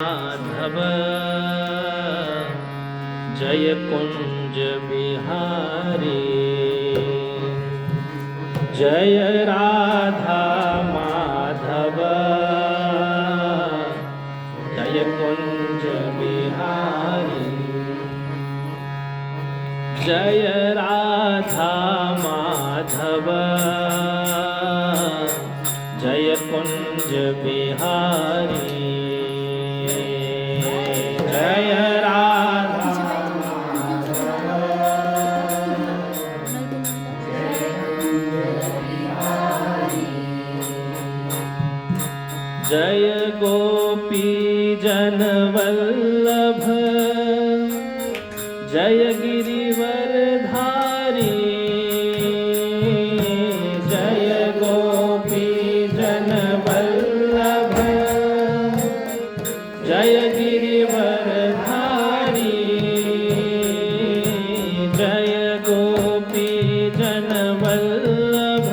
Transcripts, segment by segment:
माधव जय कुंज बिहारी, जय राधा माधव जय कुंज बिहारी, जय राधा माधव जय कुंज बिहारी, जय राधा जय गोपी जन वल्लभ जय गिरिवर धारी, जय गोपी जन वल्लभ जय गिरिवर धारी, जय गोपी जन वल्लभ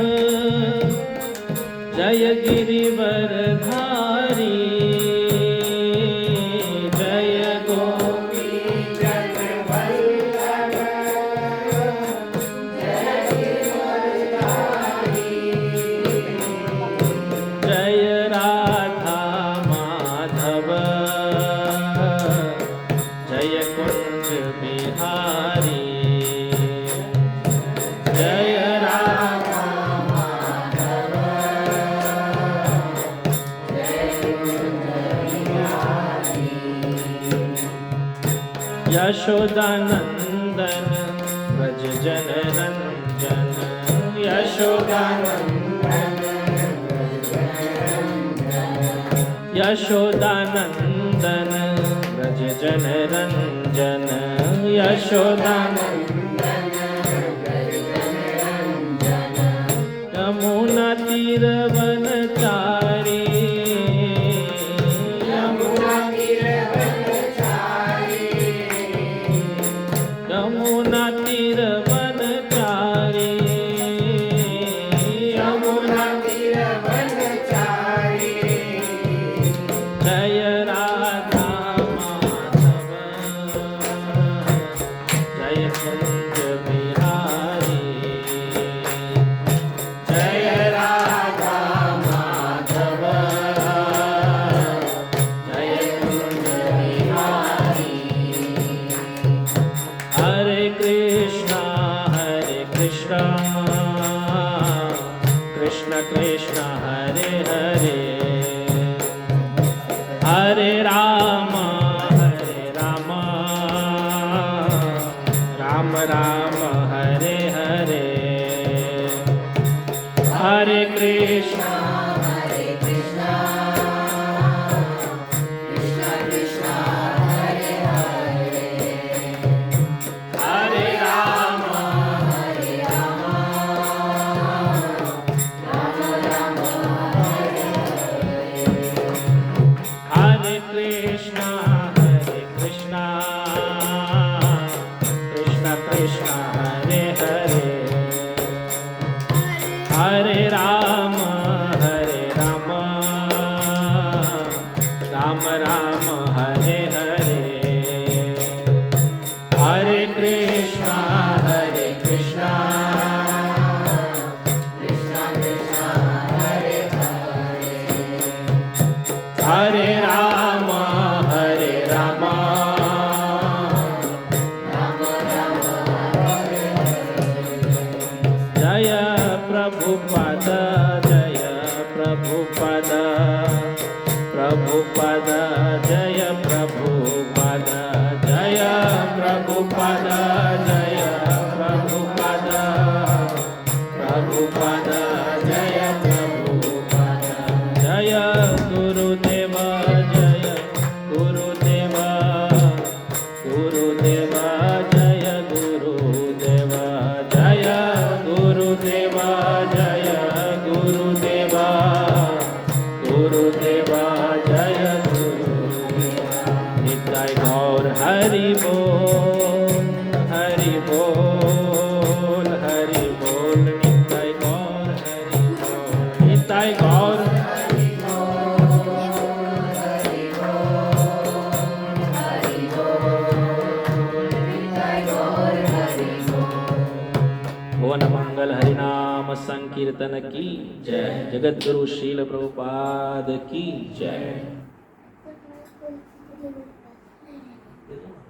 जय गिरिवर धारी, जय गोपी जन वल्लभ जय गिरिवर धारी, जय राधा माधव जय कुंज बिहारी, जय राधा माधव जय कुंज बिहारी, यशोदानंदन व्रज जन रंजन, यशोदानंदन यशोदानंदन व्रज जन रंजन, यशोदानंदन यमुना तीर वनचारी, यमुना तीर वनचारी, यमुना तीर वनचारी, यमुना तीर वनचारी, जय राधा माधव जय कुंज बिहारी, जय राधा माधव जय कुंज बिहारी, हरे कृष्णा कृष्ण कृष्ण हरे हरे, हरे राम राम राम हरे हरे, हरे कृष्णा कृष्ण कृष्ण हरे हरे, हरे राम राम राम हरे हरे, हरे कृष्णा कृष्ण कृष्ण हरे हरे, हरे राम राम राम हरे हरे, हरे कृष्णा कृष्ण कृष्ण हरे हरे, हरे राम राम राम हरे हरे, जय प्रभुपद जय प्रभुपद, प्रभुपद जय प्रभुपद, जय प्रभुपद जय प्रभुपद, प्रभुपद जय प्रभुपद, जय गुरुदेव जय गुरुदेव, गुरुदेव जय गुरुदेव, जय गुरुदेव जय गुरुदेव, गुरुदेव जय गुरुदेव, निताय गौर हरि बोल, हरि बोल, हरि बोल, निताय गौर हरि बोल, निताय गौर हरि बोल, हरि बोल। संकीर्तन की जय। जगत गुरु शील प्रभुपाद की जय।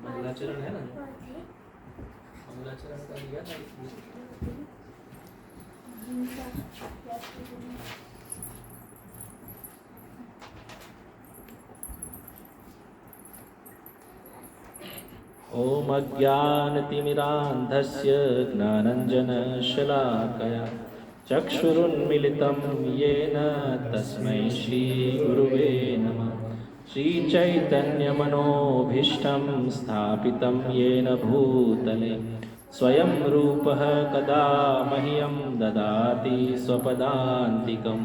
मंगलाचरण है ना, मंगलाचरण का लिया था। ओम अज्ञानतिमिरान्धस्य ज्ञानञ्जनशलाकया चक्षुरुन्मिलितं येन तस्मै श्रीगुरुवे नमः। श्रीचैतन्यमनोभीष्टं स्थापितं येन भूतले स्वयं रूपः कदा मह्यं ददाति स्वपदान्तिकं।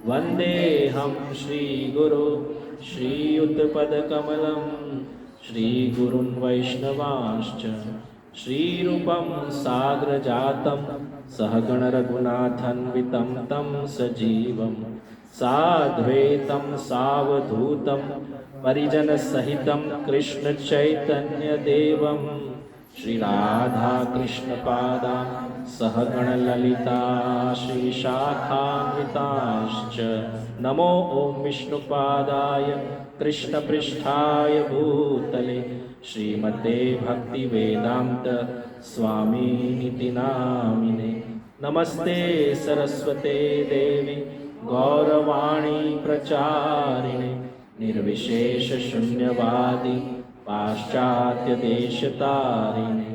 वन्देऽहं श्रीगुरु श्रीयुतपदकमलं श्रीगुरुन् वैष्णवांश्च श्रीरूपं साग्रजातं सहगण रघुनाथन्वितं तं सजीवं साद्वैतं सावधूतं परिजनसहितं कृष्णचैतन्यदेवं श्रीराधाकृष्णपादां सहगण ललिता श्रीशाखान्विताश्च नमो ॐ विष्णुपादाय कृष्णपृष्ठाय भूतले श्रीमते भक्तिवेदान्त स्वामिनिति नामिने। नमस्ते सरस्वते देवी गौरवाणी प्रचारिणे निर्विशेषशून्यवादी पाश्चात्यदेशतारिणे।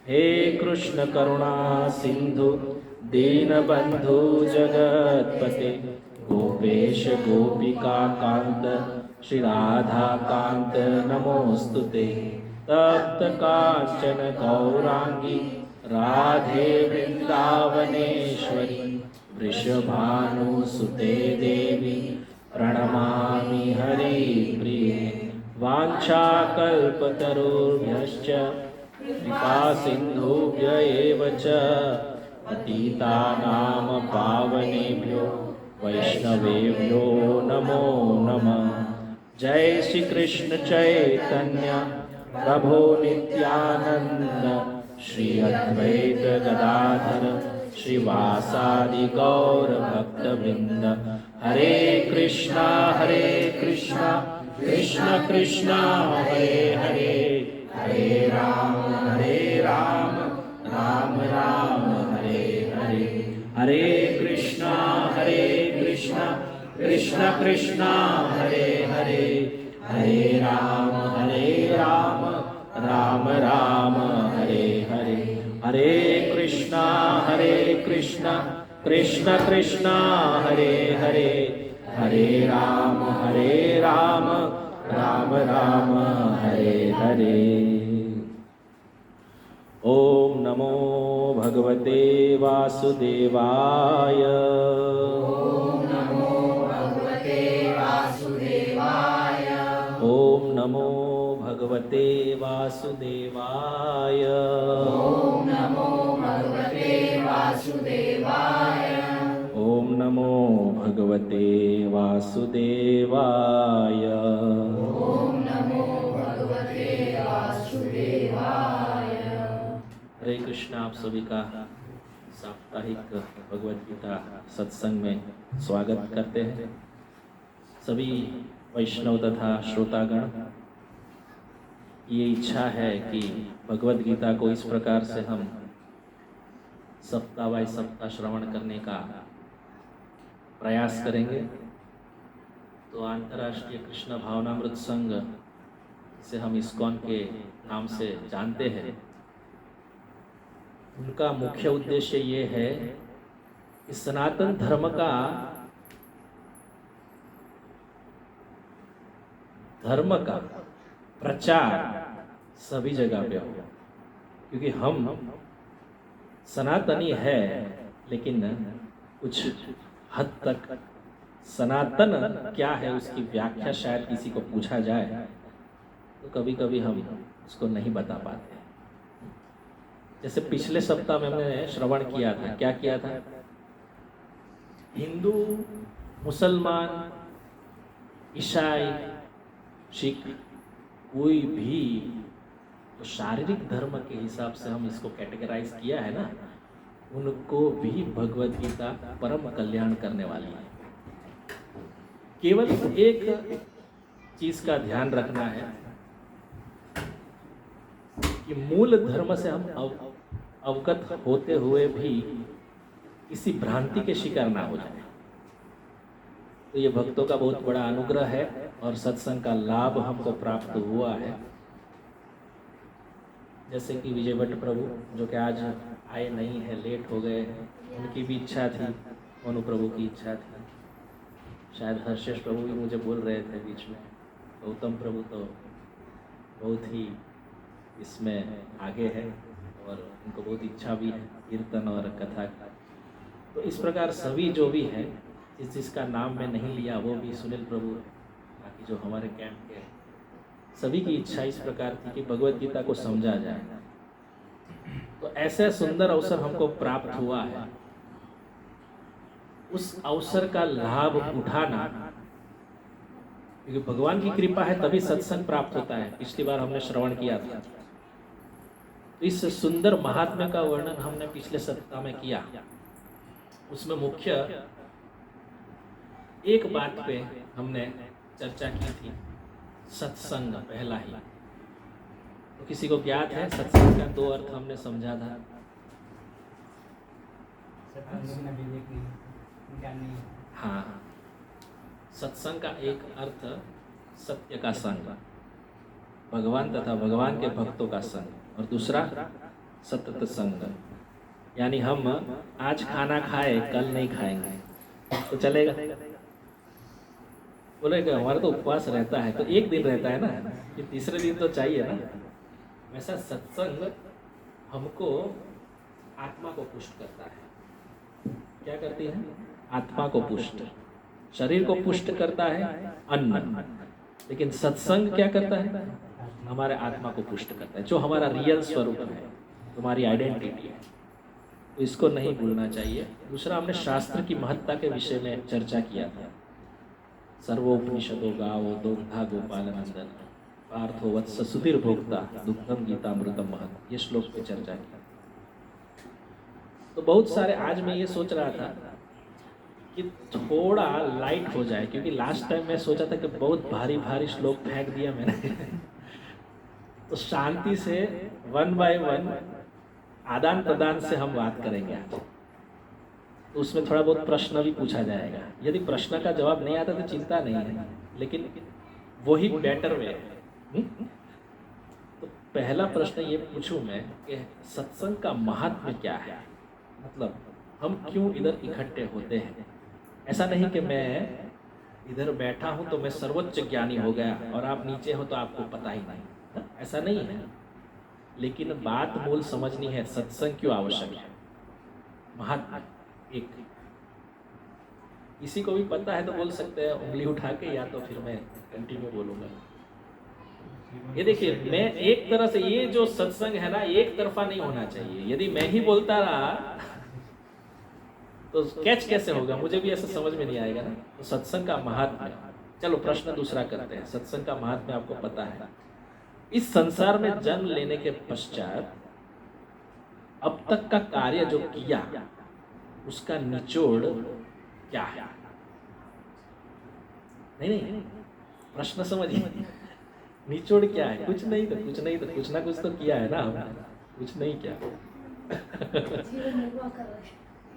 हे कृष्ण करुणा सिंधु दीनबंधु जगत्पते गोपेश गोपिका कांत श्री राधा कांत नमोस्तुते। तप्त कांचन गौरांगी राधे वृंदावनेश्वरी वृषभानुसुते देवी प्रणमामि हरिप्रिये। वाञ्छाकल्पतरुभ्यश्च कृपासिन्धुभ्य एव च पतितानां पावनेभ्यो वैष्णवेभ्यो नमो नमः। जय श्री कृष्ण चैतन्य प्रभु नित्यानंद श्री अद्वैत गदाधर श्रीवासादि गौर भक्तवृंद। हरे कृष्णा कृष्ण कृष्णा हरे हरे, हरे राम राम राम हरे हरे। हरे कृष्णा कृष्ण कृष्णा हरे हरे, हरे राम राम राम हरे हरे। हरे कृष्णा कृष्ण कृष्णा हरे हरे, हरे राम राम राम हरे हरे। ओम नमो भगवते वासुदेवाय। ओम नमो भगवते वासुदेवाय। ओम नमो भगवते वासुदेवाय। ओम नमो भगवते वासुदेवाय। ओम नमो भगवते वासुदेवाय। ओम नमो भगवते वासुदेवाय। हरे कृष्ण। आप सभी का साप्ताहिक भगवद गीता सत्संग में स्वागत करते हैं। सभी वैष्णव तथा श्रोतागण, ये इच्छा है कि भगवद गीता को इस प्रकार से हम सप्ताह बाय सप्ताह श्रवण करने का प्रयास करेंगे। तो अंतर्राष्ट्रीय कृष्ण भावनामृत संघ, जिसे हम इस्कॉन के नाम से जानते हैं, उनका मुख्य उद्देश्य ये है कि सनातन धर्म का प्रचार सभी जगह पे हो। क्योंकि हम सनातनी है, लेकिन कुछ हद तक सनातन क्या है उसकी व्याख्या शायद किसी को पूछा जाए तो कभी कभी हम उसको नहीं बता पाते। जैसे पिछले सप्ताह में हमने श्रवण किया था, क्या किया था? हिंदू, मुसलमान, ईसाई, सिख, कोई भी तो शारीरिक धर्म के हिसाब से हम इसको कैटेगराइज किया है ना, उनको भी भगवत गीता परम कल्याण करने वाली है। केवल एक चीज का ध्यान रखना है कि मूल धर्म से हम अवगत होते हुए भी किसी भ्रांति के शिकार ना हो जाए। तो ये भक्तों का बहुत बड़ा अनुग्रह है और सत्संग का लाभ हमको प्राप्त हुआ है। जैसे कि विजय भट्ट प्रभु जो कि आज आए नहीं है, लेट हो गए हैं, उनकी भी इच्छा थी, मनु प्रभु की इच्छा थी, शायद हर्षेश प्रभु भी मुझे बोल रहे थे बीच में, गौतम प्रभु तो बहुत ही इसमें आगे है और उनको बहुत इच्छा भी है कीर्तन और कथा का। तो इस प्रकार सभी जो भी है, जिसका नाम मैं नहीं लिया वो भी सुनील प्रभु, बाकी जो हमारे कैंप के सभी की इच्छा इस प्रकार थी कि भगवत गीता को समझा जाए। तो ऐसे सुंदर अवसर हमको प्राप्त हुआ है, उस अवसर का लाभ उठाना, क्योंकि भगवान की कृपा है तभी सत्संग प्राप्त होता है। पिछली बार हमने श्रवण किया था, तो इस सुंदर महात्म्य का वर्णन हमने पिछले सप्ताह में किया। उसमें मुख्य एक बात पे हमने चर्चा की थी, सत्संग पहला ही। तो किसी को ज्ञात है सत्संग का दो अर्थ हमने समझा था? हाँ, सत्संग का एक अर्थ सत्य का संग, भगवान तथा भगवान के भक्तों का संग, और दूसरा सतत संग, यानी हम आज खाना खाए कल नहीं खाएंगे तो चलेगा? बोलेगा हमारा तो उपवास रहता है, तो एक दिन रहता है ना, कि तीसरे दिन तो चाहिए ना। वैसा सत्संग हमको आत्मा को पुष्ट करता है। क्या करती है? आत्मा को पुष्ट। शरीर को पुष्ट करता है अन्न, लेकिन सत्संग क्या करता है? हमारे आत्मा को पुष्ट करता है, जो हमारा रियल स्वरूप है, तुम्हारी आइडेंटिटी है। तो इसको नहीं भूलना चाहिए। दूसरा, हमने शास्त्र की महत्ता के विषय में चर्चा किया था। सर्वोपनिषदो गावो दोग्धा गोपाल नंदन पार्थो वत्स सुधीर भोक्ता दुग्धम गीतामृतम महत्, ये श्लोक पे चर्चा की। तो बहुत सारे, आज मैं ये सोच रहा था कि थोड़ा लाइट हो जाए, क्योंकि लास्ट टाइम मैं सोचा था कि बहुत भारी भारी श्लोक फेंक दिया मैंने तो शांति से 1 बाय 1 आदान प्रदान से हम बात करेंगे आज। तो उसमें थोड़ा बहुत प्रश्न भी पूछा जाएगा। यदि प्रश्न का जवाब नहीं आता तो चिंता नहीं है, लेकिन वही बेटर वे है। तो पहला प्रश्न ये पूछूं मैं कि सत्संग का महात्म्य क्या है? मतलब हम क्यों इधर इकट्ठे होते हैं? ऐसा नहीं कि मैं इधर बैठा हूं तो मैं सर्वोच्च ज्ञानी हो गया और आप नीचे हो तो आपको पता ही नहीं, ऐसा नहीं है। लेकिन बात मूल समझनी है, सत्संग क्यों आवश्यक है, महात्मा। एक किसी को भी पता है तो बोल सकते हैं उंगली उठा के, या तो फिर मैं कंटिन्यू बोलूंगा। ये देखिए, मैं एक तरह से, ये जो सत्संग है ना, एक तरफा नहीं होना चाहिए। यदि मैं ही बोलता रहा तो कैच कैसे होगा? मुझे भी ऐसा समझ में नहीं आएगा ना। तो सत्संग का महात्म्य, चलो प्रश्न दूसरा करते हैं। सत्संग का महात्म्य आपको पता है। इस संसार में जन्म लेने के पश्चात अब तक का कार्य जो किया, उसका निचोड़ क्या है? नहीं, प्रश्न समझिए। निचोड़ क्या है? कुछ नहीं तो कुछ ना कुछ तो किया है ना हमने, कुछ नहीं किया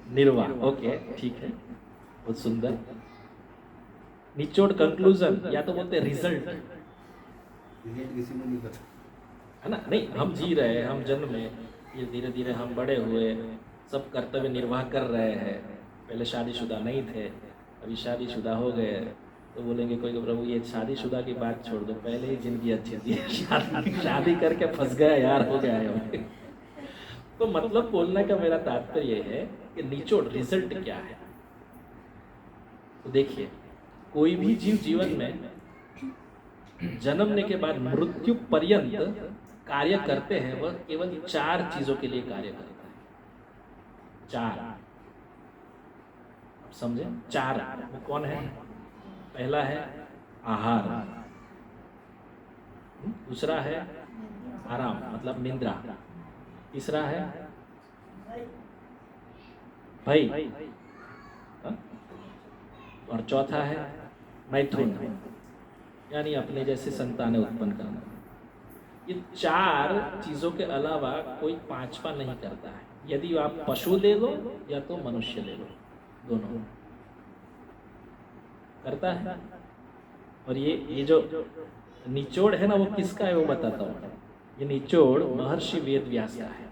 निर्वाह, ओके, ठीक है, बहुत सुंदर। निचोड़, कंक्लूजन, या तो बोलते रिजल्ट, है ना? नहीं, हम जी रहे हैं, हम जन्म में, ये धीरे धीरे हम बड़े हुए, सब कर्तव्य निर्वाह कर रहे हैं। पहले शादीशुदा नहीं थे, अभी शादीशुदा हो गए, तो बोलेंगे कोई, प्रभु ये शादीशुदा की बात छोड़ दो, पहले ही जिंदगी अच्छी थी, शादी करके फंस गया यार, हो गया है। तो मतलब बोलने का मेरा तात्पर्य है कि निचोड़, रिजल्ट क्या है। तो देखिए, कोई भी जीव जीवन में जन्मने के बाद मृत्यु पर्यंत कार्य करते हैं, वह केवल 4 चीजों के लिए कार्य करता है। 4, समझे? 4 वो कौन है? पहला है आहार, दूसरा है आराम मतलब निद्रा, तीसरा है भय, और चौथा है मैथुन, यानी अपने जैसे संतानें उत्पन्न करना। ये चार चीजों के अलावा कोई पांचवा नहीं करता है। यदि आप पशु ले लो या तो मनुष्य ले लो, दोनों करता है। और ये जो निचोड़ है ना, वो किसका है वो बताता हूँ। ये निचोड़ महर्षि वेद व्यास का है।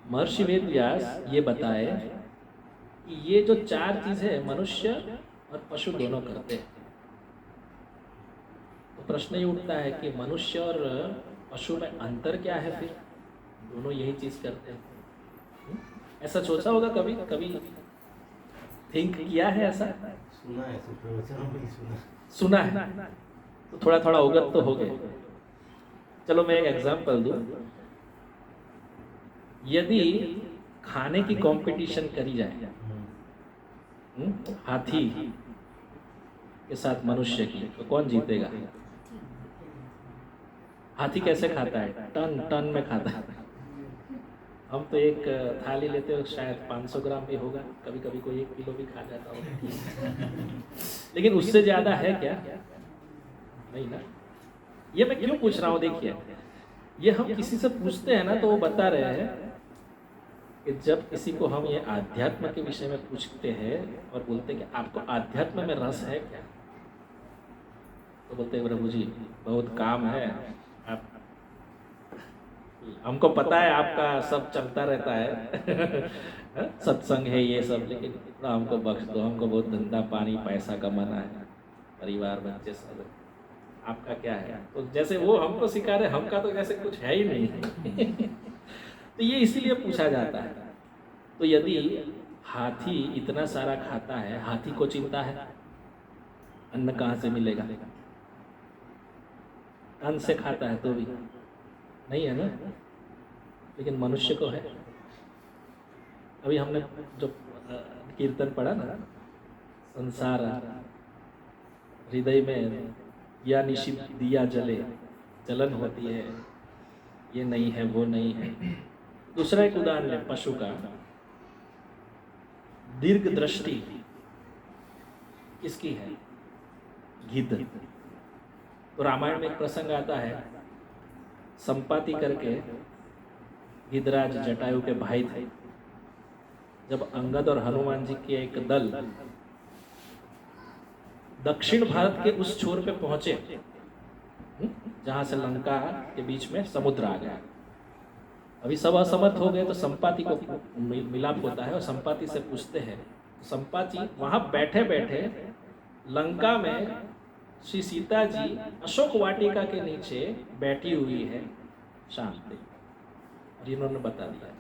महर्षि वेद व्यास ये बताए कि ये जो चार चीजें मनुष्य और पशु दोनों करते हैं। तो प्रश्न ये उठता है कि मनुष्य और पशु में अंतर क्या है? फिर दोनों यही चीज करते हैं। ऐसा सोचा होगा कभी कभी? थिंक किया है ऐसा? सुना है, प्रवचनों में सुना है तो थोड़ा थोड़ा अवगत तो हो गए। चलो मैं एक एग्जांपल दूं। यदि खाने की कंपटीशन करी जाए हाथी के साथ मनुष्य की, तो कौन जीतेगा? हाथी कैसे खाता है? टन टन में खाता है। हम तो एक थाली लेते हो, शायद 500 ग्राम भी होगा, कभी कभी कोई 1 किलो भी खा जाता होगा। लेकिन उससे ज्यादा है क्या? नहीं ना। ये मैं क्यों पूछ रहा हूँ? देखिए, ये हम किसी से पूछते हैं ना, तो वो बता रहे हैं कि जब किसी को हम ये आध्यात्म के विषय में पूछते हैं और बोलते हैं कि आपको आध्यात्म में रस है क्या, तो बोलते हैं प्रभु जी बहुत काम है, आप हमको पता है आपका सब चलता रहता है सत्संग है ये सब, लेकिन थोड़ा हमको बख्श दो, हमको बहुत धंधा पानी पैसा कमाना है, परिवार बच्चे सब, आपका क्या है? तो जैसे वो हमको सिखा रहे, हमका तो जैसे कुछ है ही नहीं। तो ये इसीलिए पूछा जाता है। तो यदि हाथी इतना सारा खाता है, हाथी को चिंता है अन्न कहाँ से मिलेगा? अन्न से खाता है तो भी नहीं है ना। लेकिन मनुष्य को है। अभी हमने जो कीर्तन पढ़ा ना, संसार हृदय में या निशित दिया जले, जलन होती है, ये नहीं है वो नहीं है। दूसरा एक उदाहरण है पशु का, दीर्घ दृष्टि किसकी है? गिद्ध। तो रामायण में एक प्रसंग आता है, संपाति करके गिद्धराज जटायु के भाई थे। जब अंगद और हनुमान जी के एक दल दक्षिण भारत के उस छोर पे पहुंचे जहां से लंका के बीच में समुद्र आ गया, अभी सब असमर्थ हो गए, तो संपाति को मिलाप होता है और संपाति से पूछते हैं। संपाति वहां बैठे बैठे लंका में श्री सीता जी अशोक वाटिका के नीचे बैठी हुई है शांति, और इन्होंने बता दिया।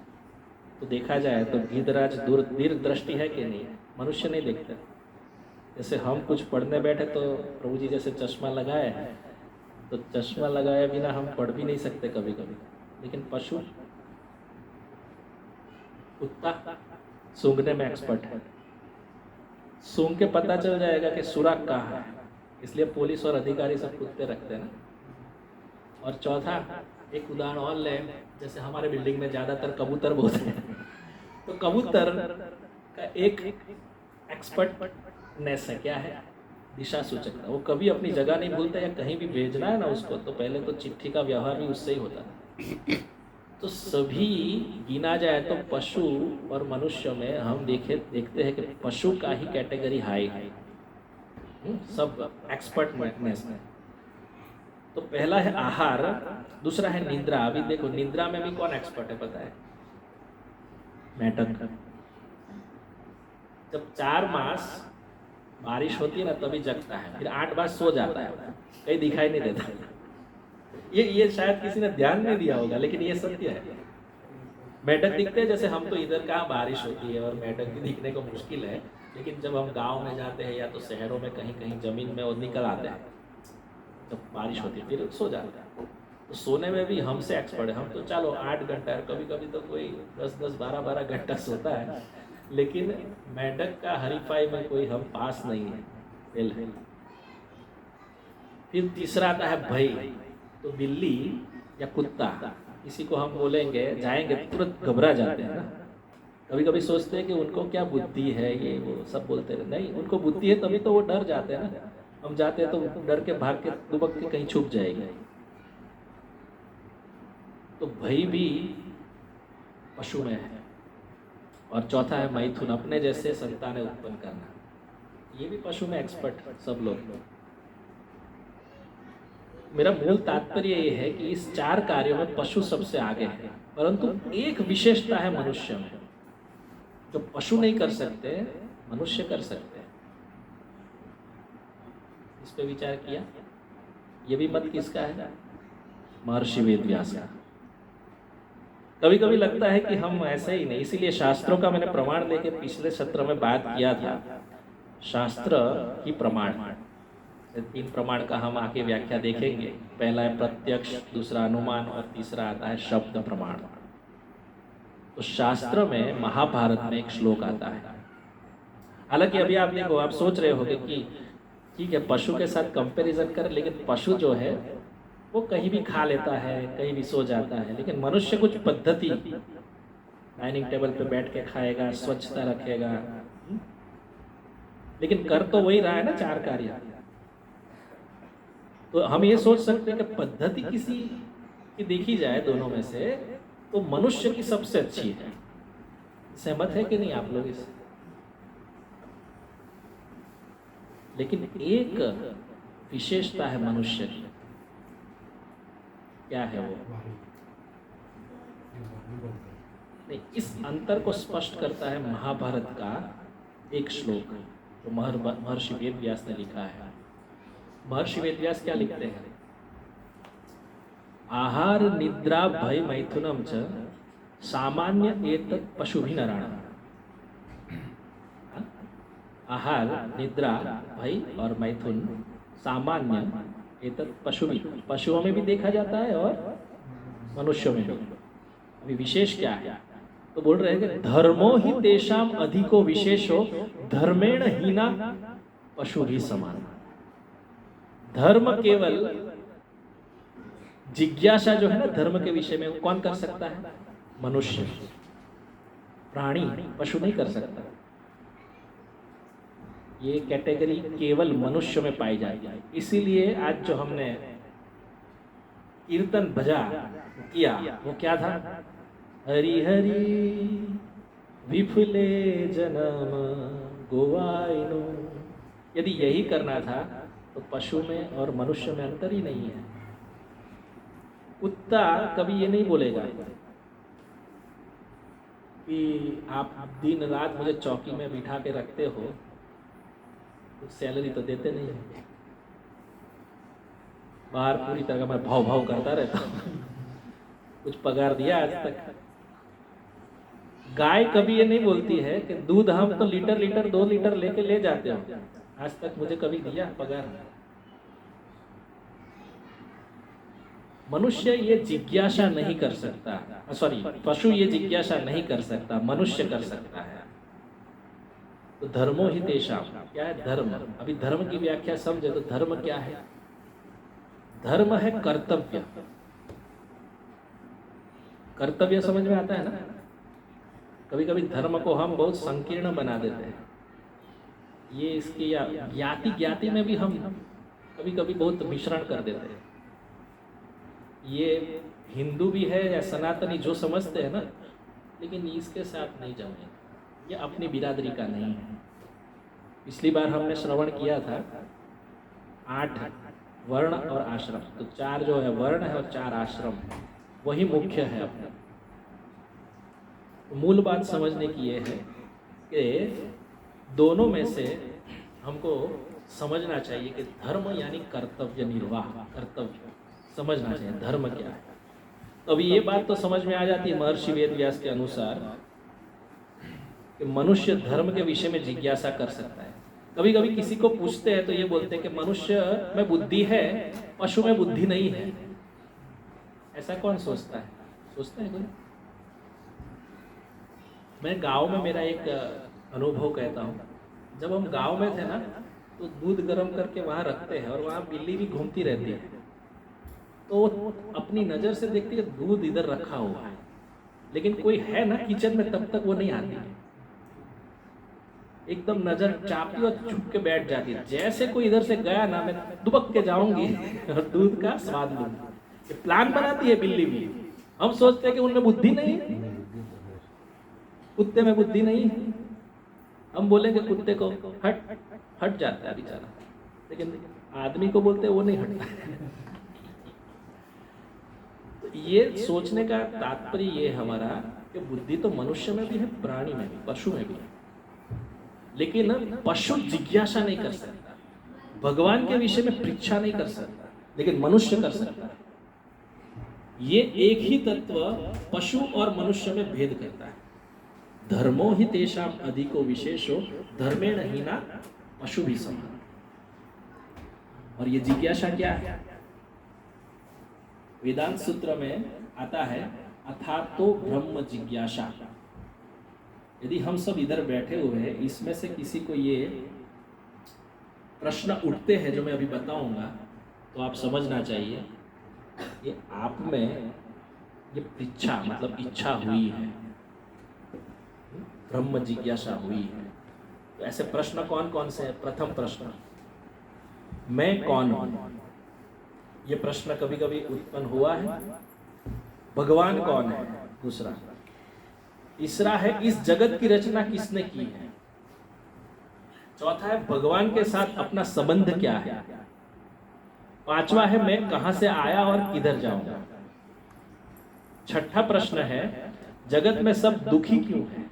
तो देखा जाए तो गिद्धराज दीर्घ दृष्टि है कि नहीं? मनुष्य नहीं देखते। जैसे हम कुछ पढ़ने बैठे तो प्रभु जी जैसे चश्मा लगाए, तो चश्मा लगाए बिना हम पढ़ भी नहीं सकते कभी कभी। लेकिन पशु, कुत्ता सूंघने में एक्सपर्ट है, सूंघ के पता चल जाएगा कि सुराग कहाँ है, इसलिए पुलिस और अधिकारी सब कुत्ते रखते हैं ना। और चौथा एक उदाहरण और ले, जैसे हमारे बिल्डिंग में ज़्यादातर कबूतर बहुत हैं, तो कबूतर का एक एक्सपर्टनेस है, क्या है? दिशा सूचकता। वो कभी अपनी जगह नहीं भूलता, या कहीं भी भेजना है ना उसको, तो पहले तो चिट्ठी का व्यवहार भी उससे ही होता था। तो सभी गिना जाए तो पशु और मनुष्य में हम देखते हैं कि पशु का ही कैटेगरी हाई है, सब एक्सपर्टनेस में। तो पहला है आहार, दूसरा है निद्रा। अभी देखो निद्रा में भी कौन एक्सपर्ट है पता है? मेंढक। जब 4 मास बारिश होती है ना तभी जगता है, फिर 8 मास सो जाता है, कहीं दिखाई नहीं देता। ये शायद किसी ने ध्यान नहीं दिया होगा, लेकिन ये सत्य है। मेंढक दिखते हैं, जैसे हम तो इधर कहाँ बारिश होती है और मेंढक भी दिखने को मुश्किल है, लेकिन जब हम गांव में जाते हैं या तो शहरों में कहीं कहीं जमीन में वो निकल आते हैं जब बारिश होती है, फिर सो जाते हैं। तो सोने में भी हमसे एक्सपर्ट है। हम तो चलो 8 घंटा, कभी कभी तो कोई 10-10, 12-12 घंटा सोता है, लेकिन मेंढक का हरीफाई में कोई हम पास नहीं है, फेल है। फिर तीसरा आता है भय। तो बिल्ली या कुत्ता, किसी को हम बोलेंगे जाएंगे, तुरंत घबरा जाते हैं ना, कभी कभी सोचते हैं कि उनको क्या बुद्धि है, ये वो सब बोलते हैं। नहीं, उनको बुद्धि है तभी तो वो डर जाते हैं ना। हम जाते हैं तो डर के भाग के दुबक के कहीं छुप जाएगी। तो भय भी पशु में है। और चौथा है मैथुन, अपने जैसे संतानें उत्पन्न करना। ये भी पशु में एक्सपर्ट सब लोग। मेरा मूल तात्पर्य ये है कि इस 4 कार्यों में पशु सबसे आगे है, परंतु एक विशेषता है मनुष्य में जो पशु नहीं कर सकते, मनुष्य कर सकते हैं। इस पे विचार किया? ये भी मत किसका है? महर्षि वेदव्यास का। कभी कभी लगता है कि हम ऐसे ही नहीं, इसीलिए शास्त्रों का मैंने प्रमाण लेके पिछले सत्र में बात किया था। शास्त्र की प्रमाण, 3 प्रमाण का हम आके व्याख्या देखेंगे। पहला है प्रत्यक्ष, दूसरा अनुमान और तीसरा आता है शब्द प्रमाण। तो शास्त्र में महाभारत में एक श्लोक आता है। हालांकि अभी आप देखो, आप सोच रहे होंगे कि ठीक है पशु के साथ कंपैरिजन कर, लेकिन पशु जो है वो कहीं भी खा लेता है, कहीं भी सो जाता है, लेकिन मनुष्य कुछ पद्धति, डाइनिंग टेबल पे बैठ के खाएगा, स्वच्छता रखेगा, लेकिन कर तो वही रहा है ना 4 कार्य। तो हम ये सोच सकते हैं कि पद्धति किसी की देखी जाए दोनों में से तो मनुष्य की सबसे अच्छी है। सहमत है कि नहीं आप लोग इससे? लेकिन एक विशेषता है मनुष्य की। क्या है वो? नहीं, इस अंतर को स्पष्ट करता है महाभारत का एक श्लोक जो महर्षि वेदव्यास ने लिखा है। महर्षि वेदव्यास क्या लिखते हैं? आहार निद्रा भय मैथुनम च सामान्य एतत् पशुभिः नराणाम्। आहार, निद्रा, भय और मैथुन सामान्य एतत् पशुभिः, पशुओं में भी देखा जाता है और मनुष्यों में भी। अभी विशेष क्या है? तो बोल रहे हैं कि धर्मो ही तेषाम अधिको विशेषो धर्मेण हीना पशुभिः समान। धर्म केवल जिज्ञासा जो है ना धर्म के विषय में, कौन कर सकता है? मनुष्य। प्राणी, पशु नहीं कर सकता। ये कैटेगरी केवल मनुष्य में पाई जाएगी। इसीलिए आज जो हमने कीर्तन भजा किया वो क्या था? हरि हरि विफुले जन्म गोवाइनो। यदि यही करना था तो पशु में और मनुष्य में अंतर ही नहीं है। कुत्ता कभी ये नहीं बोलेगा कि आप दिन रात मुझे चौकी में बिठा के रखते हो, कुछ सैलरी तो देते नहीं है। बाहर पूरी तरह मैं भाव भाव करता रहता हूँ, कुछ पगार दिया आज तक? गाय कभी ये नहीं बोलती है कि दूध हम तो लीटर लीटर 2 लीटर लेके ले जाते हो, आज तक मुझे कभी दिया पगार? मनुष्य ये जिज्ञासा नहीं कर सकता, सॉरी पशु ये जिज्ञासा नहीं कर सकता, मनुष्य कर सकता है। तो धर्मो ही तेषाम, क्या है धर्म? अभी धर्म की व्याख्या समझे तो धर्म क्या है? धर्म है कर्तव्य। कर्तव्य समझ में आता है ना? कभी कभी धर्म को हम बहुत संकीर्ण बना देते हैं। ये इसकी ज्ञाति ज्ञाति में भी हम कभी कभी बहुत मिश्रण कर देते हैं। ये हिंदू भी है या सनातनी जो समझते हैं ना, लेकिन इसके साथ नहीं जमेंगे। ये अपनी बिरादरी का नहीं है। पिछली बार हमने श्रवण किया था 8 वर्ण और आश्रम। तो 4 जो है वर्ण है और 4 आश्रम, वही मुख्य है अपने। तो मूल बात समझने की ये है कि दोनों में से हमको समझना चाहिए कि धर्म यानी कर्तव्य निर्वाह, कर्तव्य समझना चाहिए धर्म क्या है। तो अभी ये बात तो समझ में आ जाती है महर्षि वेदव्यास के अनुसार कि मनुष्य धर्म के विषय में जिज्ञासा कर सकता है। कभी कभी किसी को पूछते हैं तो ये बोलते हैं कि मनुष्य में बुद्धि है, पशु में बुद्धि नहीं है। ऐसा कौन सोचता है? सोचता है कोई? मैं गांव में मेरा एक अनुभव कहता हूँ। जब हम गांव में थे ना तो दूध गर्म करके वहाँ रखते हैं और वहाँ बिल्ली भी घूमती रहती है। तो अपनी नज़र से देखती है दूध इधर रखा हुआ है, लेकिन कोई है ना किचन में, तब तक वो नहीं आती है। एकदम नजर चापती और छुप के बैठ जाती है। जैसे कोई इधर से गया ना, मैं दुबक के जाऊंगी और दूध का स्वाद लूंगी। ये प्लान बनाती है बिल्ली भी। हम सोचते हैं कि उनमें बुद्धि नहीं है, कुत्ते में बुद्धि नहीं है। हम बोलेंगे कुत्ते को हट, हट जाता है बेचारा, लेकिन आदमी को बोलते हैं वो नहीं हटता। तो ये सोचने का तात्पर्य ये हमारा कि बुद्धि तो मनुष्य में भी है, प्राणी में भी, पशु में भी है, लेकिन पशु जिज्ञासा नहीं कर सकता, भगवान के विषय में परीक्षा नहीं कर सकता, लेकिन मनुष्य कर सकता है। ये एक ही तत्व पशु और मनुष्य में भेद करता है। धर्मो ही तेषाम अधिको विशेषो धर्मेण हीना पशु भी समान। और ये जिज्ञासा क्या है? वेदांत सूत्र में आता है अथातो ब्रह्म जिज्ञासा। यदि हम सब इधर बैठे हुए हैं, इसमें से किसी को ये प्रश्न उठते हैं जो मैं अभी बताऊंगा, तो आप समझना चाहिए ये आप में ये इच्छा, मतलब इच्छा हुई है, ब्रह्म जिज्ञासा हुई है। तो ऐसे प्रश्न कौन कौन से हैं? प्रथम प्रश्न, मैं कौन हूं? ये प्रश्न कभी कभी उत्पन्न हुआ है। भगवान कौन है? दूसरा। तीसरा है इस जगत की रचना किसने की है? चौथा है भगवान के साथ अपना संबंध क्या है? पांचवा है मैं कहां से आया और किधर जाऊंगा? छठा प्रश्न है जगत में सब दुखी क्यों है?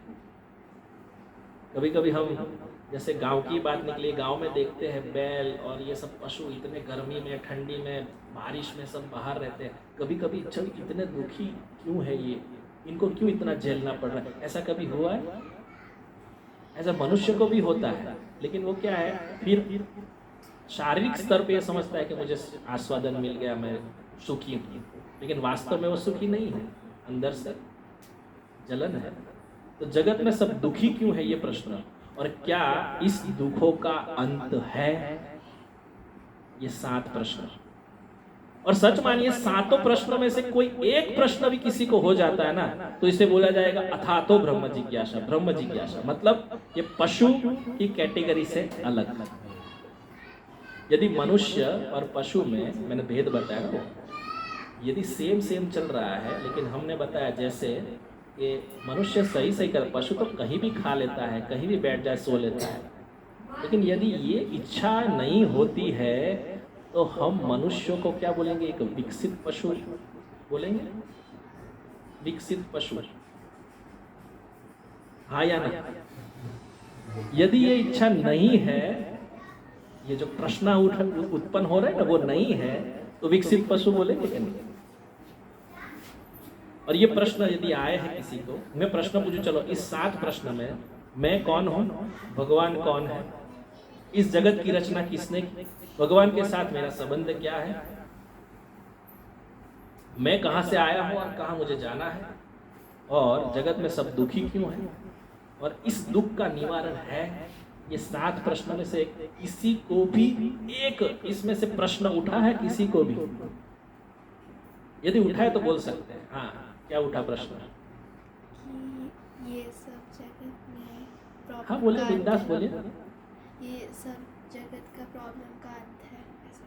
कभी कभी हम जैसे गांव की बात निकली, गांव में देखते हैं बैल और ये सब पशु इतने गर्मी में, ठंडी में, बारिश में सब बाहर रहते हैं। कभी कभी इतने दुखी क्यों है ये, इनको क्यों इतना झेलना पड़ रहा है? ऐसा कभी हुआ है? ऐसा मनुष्य को भी होता है, लेकिन वो क्या है, फिर शारीरिक स्तर पे ये समझता है कि मुझे आस्वादन मिल गया, मैं सुखी हूँ, लेकिन वास्तव में वो सुखी नहीं है, अंदर से जलन है। तो जगत में सब दुखी क्यों है, ये प्रश्न। और क्या इस दुखों का अंत है? ये 7 प्रश्न। और सच मानिए सातों प्रश्नों में से कोई एक प्रश्न भी किसी को हो जाता है ना, तो इसे बोला जाएगा अथातो ब्रह्म जिज्ञासा। ब्रह्म जिज्ञासा मतलब ये पशु की कैटेगरी से अलग। यदि मनुष्य और पशु में मैंने भेद बताया ना, यदि सेम चल रहा है, लेकिन हमने बताया जैसे कि मनुष्य सही कर, पशु तो कहीं भी खा लेता है, कहीं भी बैठ जाए सो लेता है, लेकिन यदि ये इच्छा नहीं होती है तो हम मनुष्यों को क्या बोलेंगे? एक विकसित पशु बोलेंगे। विकसित पशु, हाँ या ना? यदि ये इच्छा नहीं है, ये जो प्रश्न उत्पन्न हो रहा है ना, वो नहीं है, तो विकसित पशु बोलेंगे क्या? नहीं। और ये प्रश्न यदि आए हैं किसी को, मैं प्रश्न पूछूं, चलो इस 7 प्रश्न में मैं कौन हूं, भगवान कौन है, इस जगत की रचना किसने की, भगवान के साथ मेरा संबंध क्या है, मैं कहां से आया हूं और कहां मुझे जाना है, और जगत में सब दुखी क्यों है, और इस दुख का निवारण है। ये 7 प्रश्न में से किसी को भी एक इसमें से प्रश्न उठा है? किसी को भी? यदि उठा है तो बोल सकते हैं। हाँ, क्या उठा प्रश्न? कि ये सब जगत में प्रॉब्लम, हाँ बोले, बिंदास बोले। ये सब जगत का प्रॉब्लम का अंत है, ऐसा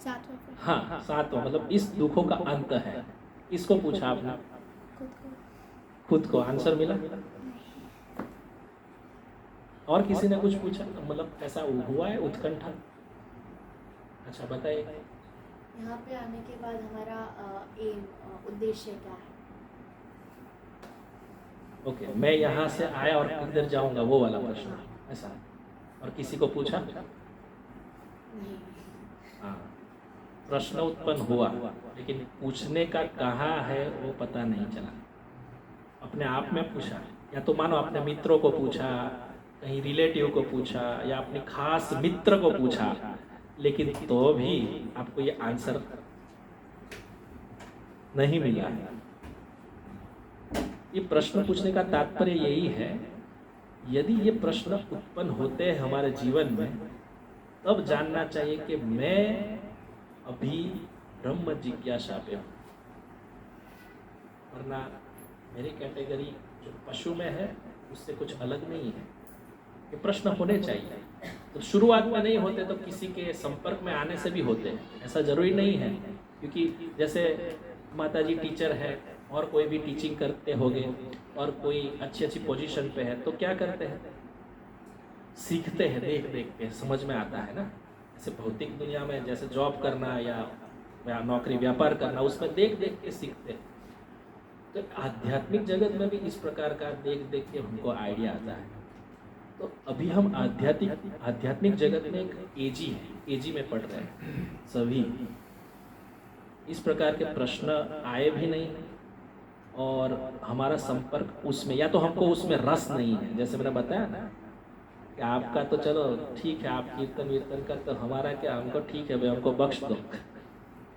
7वां प्रश्न। हाँ, 7वां मतलब इस दुखों का अंत है। किसको पूछा आपने? खुद को। आंसर मिला? और किसी ने कुछ पूछा? मतलब ऐसा हुआ है उत्कंठा? अच्छा बताइए। यहाँ पे आने के बाद हमारा एम, उद्देश्य क्या है? ओके, मैं यहाँ से आया और किधर जाऊंगा, वो वाला प्रश्न। ऐसा और किसी को पूछा? नहीं। हाँ, प्रश्न उत्पन्न हुआ, लेकिन पूछने का कहाँ है वो पता नहीं चला। अपने आप में पूछा, या तो मानो अपने मित्रों को पूछा, कहीं रिलेटिव को पूछा, या अपने खास मित्र को पूछा, लेकिन तो भी आपको ये आंसर नहीं मिला है। ये प्रश्न पूछने का तात्पर्य यही है, यदि ये प्रश्न उत्पन्न होते हैं हमारे जीवन में, तब जानना चाहिए कि मैं अभी ब्रह्म जिज्ञासा पे हूँ, वरना मेरी कैटेगरी जो पशु में है उससे कुछ अलग नहीं है। ये प्रश्न होने चाहिए। तो शुरुआत में नहीं होते तो किसी के संपर्क में आने से भी होते हैं, ऐसा जरूरी नहीं है। क्योंकि जैसे माता जी टीचर है और कोई भी टीचिंग करते होंगे और कोई अच्छी अच्छी पोजीशन पे है तो क्या करते हैं, सीखते हैं, देख देख के समझ में आता है ना। ऐसे भौतिक दुनिया में जैसे जॉब करना या नौकरी व्यापार करना, उसमें देख देख के सीखते हैं। तो आध्यात्मिक जगत में भी इस प्रकार का देख देख के हमको आइडिया आता है। तो अभी हम आध्यात्मिक जगत में एक एजी में पढ़ रहे हैं सभी। इस प्रकार के प्रश्न आए भी नहीं और हमारा संपर्क उसमें, या तो हमको उसमें रस नहीं है। जैसे मैंने बताया ना कि आपका तो चलो ठीक है, आप कीर्तन वीर्तन करते हो, हमारा क्या, हमको ठीक है भाई, हमको बख्श दो,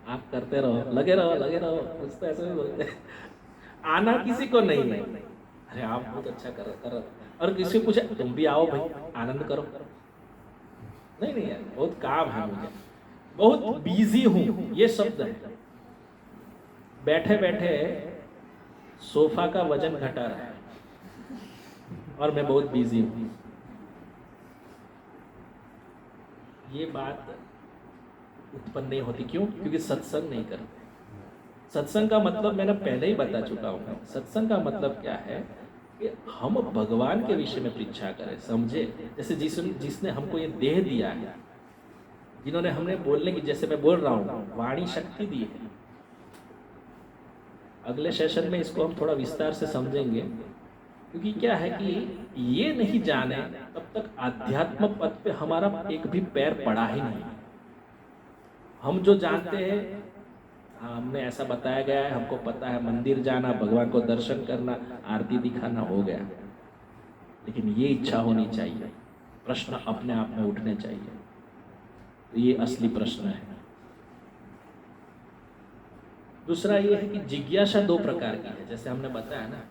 आप करते रहो, लगे रहो। कुछ तो ऐसे भी बोलते हैं। आना किसी को नहीं है, अरे आप बहुत अच्छा कर और किसी को पूछे तुम भी आओ भाई, आनंद करो। नहीं यार, बहुत काम है मुझे, बहुत बिजी हूँ, ये शब्द है। बैठे बैठे सोफा का वजन घटा रहा है और मैं बहुत बिजी हूँ। ये बात उत्पन्न नहीं होती। क्यों? क्योंकि सत्संग नहीं करते। सत्संग का मतलब मैंने पहले ही बता चुका हूँ। सत्संग का मतलब क्या है कि हम भगवान के विषय में परीक्षा करें, समझे। जैसे जिसने हमको ये देह दिया है, जिन्होंने हमने बोलने की, जैसे मैं बोल रहा हूँ, वाणी शक्ति दी है। अगले सेशन में इसको हम थोड़ा विस्तार से समझेंगे। क्योंकि क्या है कि ये नहीं जाने तब तक आध्यात्म पथ पे हमारा एक भी पैर पड़ा ही नहीं। हम जो जानते हैं, हमने ऐसा बताया गया है, हमको पता है मंदिर जाना, भगवान को दर्शन करना, आरती दिखाना, हो गया। लेकिन ये इच्छा होनी चाहिए, प्रश्न अपने आप में उठने चाहिए। तो ये असली प्रश्न है। दूसरा ये है कि जिज्ञासा दो प्रकार की है। जैसे हमने बताया ना,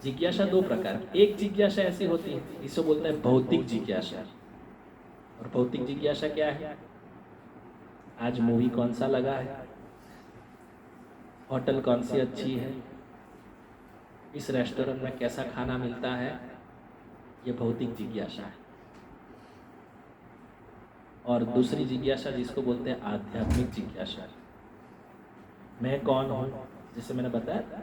जिज्ञासा दो प्रकार की। एक जिज्ञासा ऐसी होती है, इसे बोलते हैं भौतिक जिज्ञासा। और भौतिक जिज्ञासा क्या है? आज मूवी कौन सा लगा है, होटल कौन सी अच्छी है, इस रेस्टोरेंट में कैसा खाना मिलता है, ये भौतिक जिज्ञासा है। और दूसरी जिज्ञासा जिसको बोलते हैं आध्यात्मिक जिज्ञासा। मैं कौन हूँ, जैसे मैंने बताया था।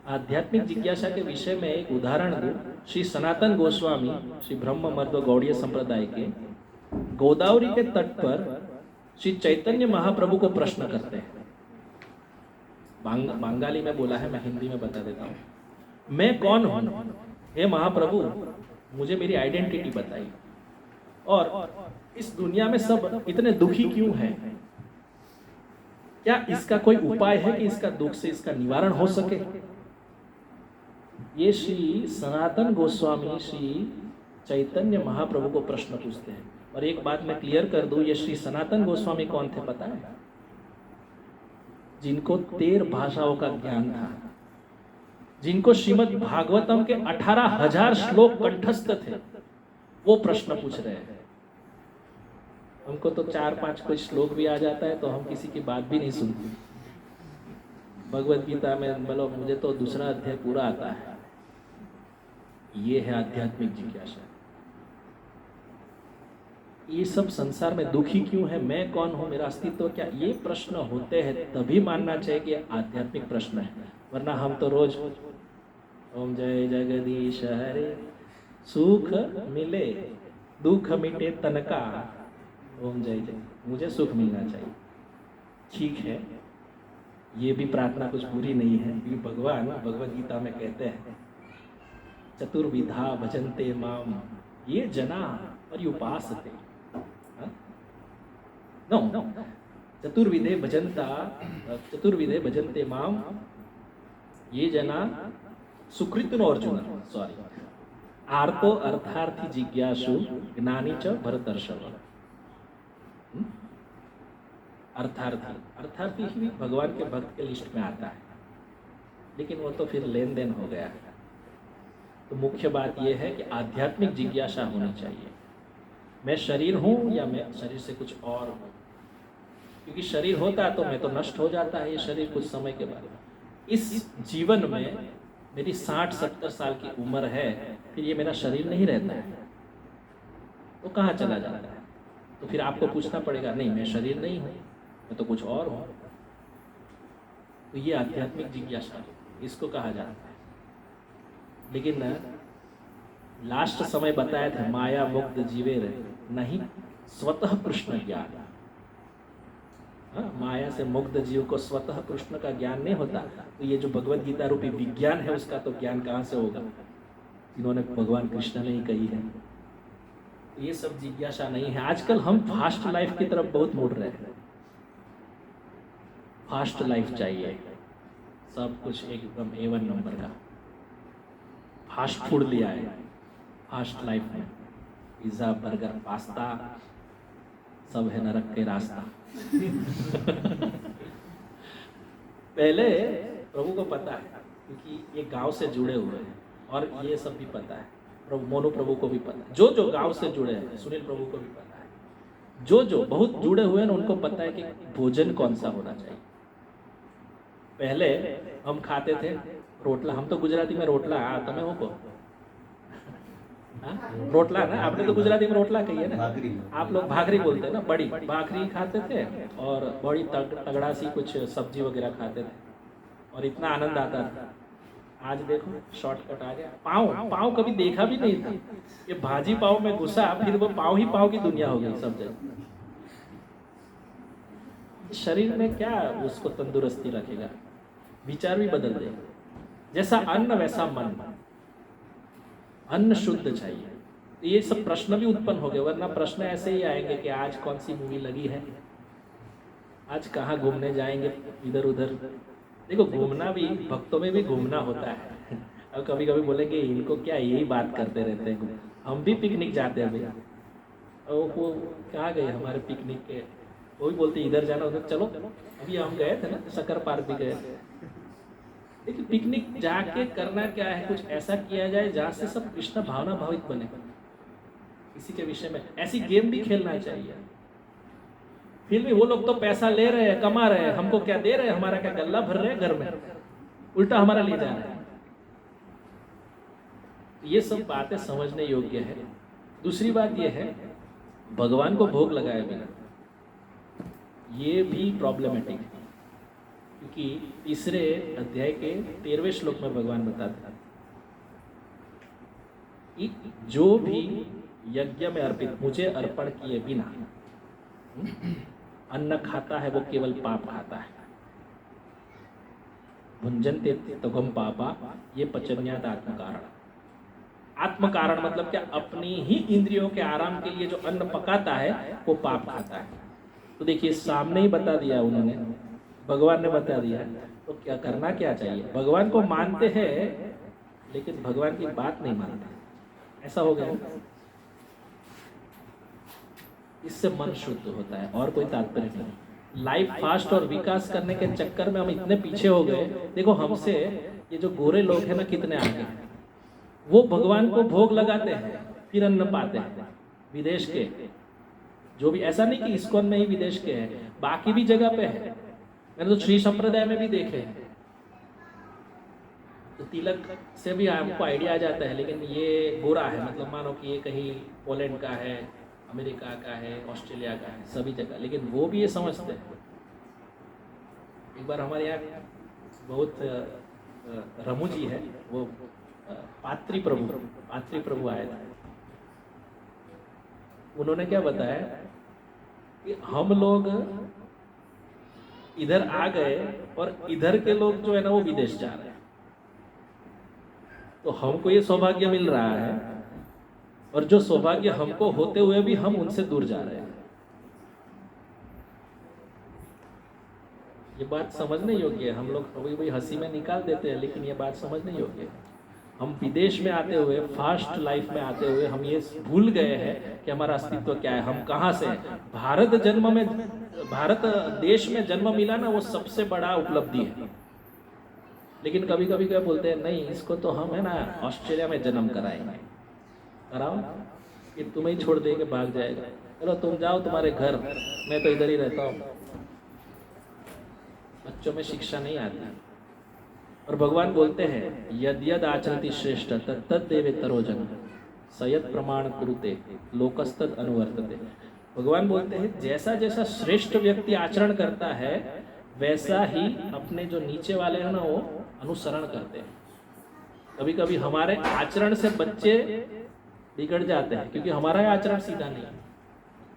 आध्यात्मिक जिज्ञासा के विषय में एक उदाहरण दूं। श्री सनातन गोस्वामी श्री ब्रह्म मर्द गौड़ीय संप्रदाय के गोदावरी के तट पर श्री चैतन्य महाप्रभु को प्रश्न करते हैं। बंगाली में बोला है, मैं हिंदी में बता देता हूँ। मैं कौन हूँ हे महाप्रभु, मुझे मेरी आइडेंटिटी बताइए। और इस दुनिया में सब इतने दुखी क्यों हैं? क्या इसका कोई उपाय है कि इसका दुख से इसका निवारण हो सके? ये श्री सनातन गोस्वामी श्री चैतन्य महाप्रभु को प्रश्न पूछते हैं। और एक बात मैं क्लियर कर दूं, ये श्री सनातन गोस्वामी कौन थे पता है? जिनको 13 भाषाओं का ज्ञान था, जिनको श्रीमद् भागवतम के 18,000 श्लोक कंठस्थ थे, वो प्रश्न पूछ रहे हैं। हमको तो 4-5 कोई श्लोक भी आ जाता है तो हम किसी की बात भी नहीं सुनते। भगवद गीता में बोलो, मुझे तो दूसरा अध्याय पूरा आता है। ये है आध्यात्मिक जिज्ञासा। ये सब संसार में दुखी क्यों है, मैं कौन हूँ, मेरा अस्तित्व क्या, ये प्रश्न होते हैं तभी मानना चाहिए कि आध्यात्मिक प्रश्न है। वरना हम तो रोज ओम जय जगदीश हरे, सुख मिले दुख मिटे तन का, ओम जय जय, मुझे सुख मिलना चाहिए। ठीक है, ये भी प्रार्थना कुछ बुरी नहीं है, क्योंकि भगवान भगवद गीता में कहते हैं चतुर्विधा भजन्ते माम ये जना पर्युपासते। नो, चतुर्विधे भजन्ते माम ये जना सुकृत अर्जुन, सॉरी, आर्तो अर्थार्थी जिज्ञासु ज्ञानी च भरतर्षभ। अर्थार्थी ही भगवान के भक्त के लिस्ट में आता है, लेकिन वो तो फिर लेन देन हो गया है। तो मुख्य बात यह है कि आध्यात्मिक जिज्ञासा होनी चाहिए। मैं शरीर हूँ या मैं शरीर से कुछ और हूँ? क्योंकि शरीर होता है तो मैं तो नष्ट हो जाता है ये शरीर कुछ समय के बाद। इस जीवन में मेरी 60-70 साल की उम्र है, फिर ये मेरा शरीर नहीं रहता है, तो कहाँ चला जाता है? तो फिर आपको पूछना पड़ेगा, नहीं मैं शरीर नहीं हूँ, मैं तो कुछ और हूँ। तो ये आध्यात्मिक जिज्ञासा इसको कहा जाता है। लेकिन लास्ट समय बताया था, माया मुक्त जीवे रहे नहीं स्वतः कृष्ण ज्ञान। माया से मुक्त जीव को स्वतः कृष्ण का ज्ञान नहीं होता। तो ये जो भगवत गीता रूपी विज्ञान है, उसका तो ज्ञान कहाँ से होगा, जिन्होंने भगवान कृष्ण ने ही कही है। तो ये सब जिज्ञासा नहीं है। आजकल हम फास्ट लाइफ की तरफ बहुत मुड़ रहे हैं। फास्ट लाइफ चाहिए, सब कुछ एकदम A1 नंबर का। फास्ट फूड लिया है फास्ट लाइफ में, पिज्जा बर्गर पास्ता सब है नरक के रास्ता। पहले प्रभु को पता है, क्योंकि ये गांव से जुड़े हुए हैं, और ये सब भी पता है, प्रभु मोनू प्रभु को भी पता है, जो गांव से जुड़े हैं, सुनील प्रभु को भी पता है, जो बहुत जुड़े हुए हैं उनको पता है कि भोजन कौन सा होना चाहिए। पहले हम खाते थे रोटला, हम तो गुजराती में रोटला તમે હું કહો रोटला ना, आपने तो गुजराती में रोटला कही है ना, आप लोग भाखरी बोलते हैं ना, बड़ी भाखरी खाते थे और बड़ी तगड़ा सी कुछ सब्जी वगैरह खाते थे और इतना आनंद आता था। आज देखो शॉर्टकट आ गया, पाव कभी देखा भी नहीं था, ये भाजी पाव में घुसा, फिर वो पाव ही पाव की दुनिया हो गई सब जगह। शरीर में क्या उसको तंदुरुस्ती रखेगा, विचार भी बदल देगा। जैसा अन्न वैसा मन, अन्न शुद्ध चाहिए। तो ये सब प्रश्न भी उत्पन्न हो गए, वरना प्रश्न ऐसे ही आएंगे कि आज कौन सी मूवी लगी है, आज कहाँ घूमने जाएंगे, इधर उधर। देखो घूमना भी, भक्तों में भी घूमना होता है। अब कभी कभी बोलेंगे इनको क्या यही बात करते रहते हैं, हम भी पिकनिक जाते हैं भैया। और वो कहाँ गए हमारे पिकनिक के, वो भी बोलते इधर जाना उधर चलो। अभी हम गए थे ना शक्कर पार्क भी गए थे। देखिए पिकनिक जाके करना क्या है, कुछ ऐसा किया जाए जहाँ से सब कृष्ण भावना भावित बने, इसी के विषय में ऐसी गेम भी खेलना चाहिए। फिर भी वो लोग तो पैसा ले रहे हैं, कमा रहे हैं, हमको क्या दे रहे हैं, हमारा क्या गल्ला भर रहे हैं घर में, उल्टा हमारा ले जा रहे हैं। ये सब बातें समझने योग्य है। दूसरी बात ये है, भगवान को भोग लगाए बिना, ये भी प्रॉब्लमेटिक है, क्योंकि तीसरे अध्याय के 13वें श्लोक में भगवान बताते हैं कि जो भी यज्ञ में अर्पित मुझे अर्पण किए बिना अन्न खाता है वो केवल पाप खाता है। भुंजन्ते तगम पापा ये पचन्यात आत्म कारण। आत्म कारण मतलब क्या, अपनी ही इंद्रियों के आराम के लिए जो अन्न पकाता है वो पाप खाता है। तो देखिए सामने ही बता दिया उन्होंने, भगवान ने बता दिया, तो क्या करना क्या चाहिए। भगवान को मानते हैं लेकिन भगवान की बात नहीं मानते, ऐसा हो गया। इससे मन शुद्ध होता है और कोई तात्पर्य नहीं। लाइफ फास्ट और विकास करने के चक्कर में हम इतने पीछे हो गए। देखो हमसे ये जो गोरे लोग हैं ना कितने आगे हैं, वो भगवान को भोग लगाते हैं फिर अन्न पाते हैं। विदेश के जो भी, ऐसा नहीं कि इस्कॉन में ही विदेश के हैं, बाकी भी जगह पे है। मैंने तो श्री संप्रदाय में भी देखे हैं। तो तिलक से भी आपको आइडिया आ जाता है, लेकिन ये गोरा है, मतलब मानो कि ये कहीं पोलैंड का है, अमेरिका का है, ऑस्ट्रेलिया का है, सभी जगह, लेकिन वो भी ये समझते हैं। एक बार हमारे यहाँ बहुत रमू जी है, वो पात्री प्रभु आए थे। उन्होंने क्या बताया कि हम लोग इधर आ गए और इधर के लोग जो है ना वो विदेश जा रहे हैं, तो हमको ये सौभाग्य मिल रहा है, और जो सौभाग्य हमको होते हुए भी हम उनसे दूर जा रहे हैं। ये बात समझने योग्य है। हम लोग कभी भी हंसी में निकाल देते हैं, लेकिन ये बात समझने योग्य है। हम विदेश में आते हुए, फास्ट लाइफ में आते हुए हम ये भूल गए हैं कि हमारा अस्तित्व क्या है, हम कहाँ से हैं। भारत देश में जन्म मिला ना, वो सबसे बड़ा उपलब्धि है। लेकिन कभी कभी क्या बोलते हैं, नहीं इसको तो हम है ना ऑस्ट्रेलिया में जन्म कराएंगे। कराओ, ये तुम्हें ही छोड़ दे के भाग जाएगा। चलो तुम जाओ तुम्हारे घर, मैं तो इधर ही रहता हूँ। बच्चों में शिक्षा नहीं आती। और भगवान बोलते हैं यद यद आचरति श्रेष्ठ तत्तद देवेतरो जन सयत प्रमाण कुरुते लोकस्तद अनुवर्तते। भगवान बोलते हैं जैसा जैसा श्रेष्ठ व्यक्ति आचरण करता है वैसा ही अपने जो नीचे वाले हैं ना वो अनुसरण करते हैं। कभी कभी हमारे आचरण से बच्चे बिगड़ जाते हैं क्योंकि हमारा आचरण सीधा नहीं है।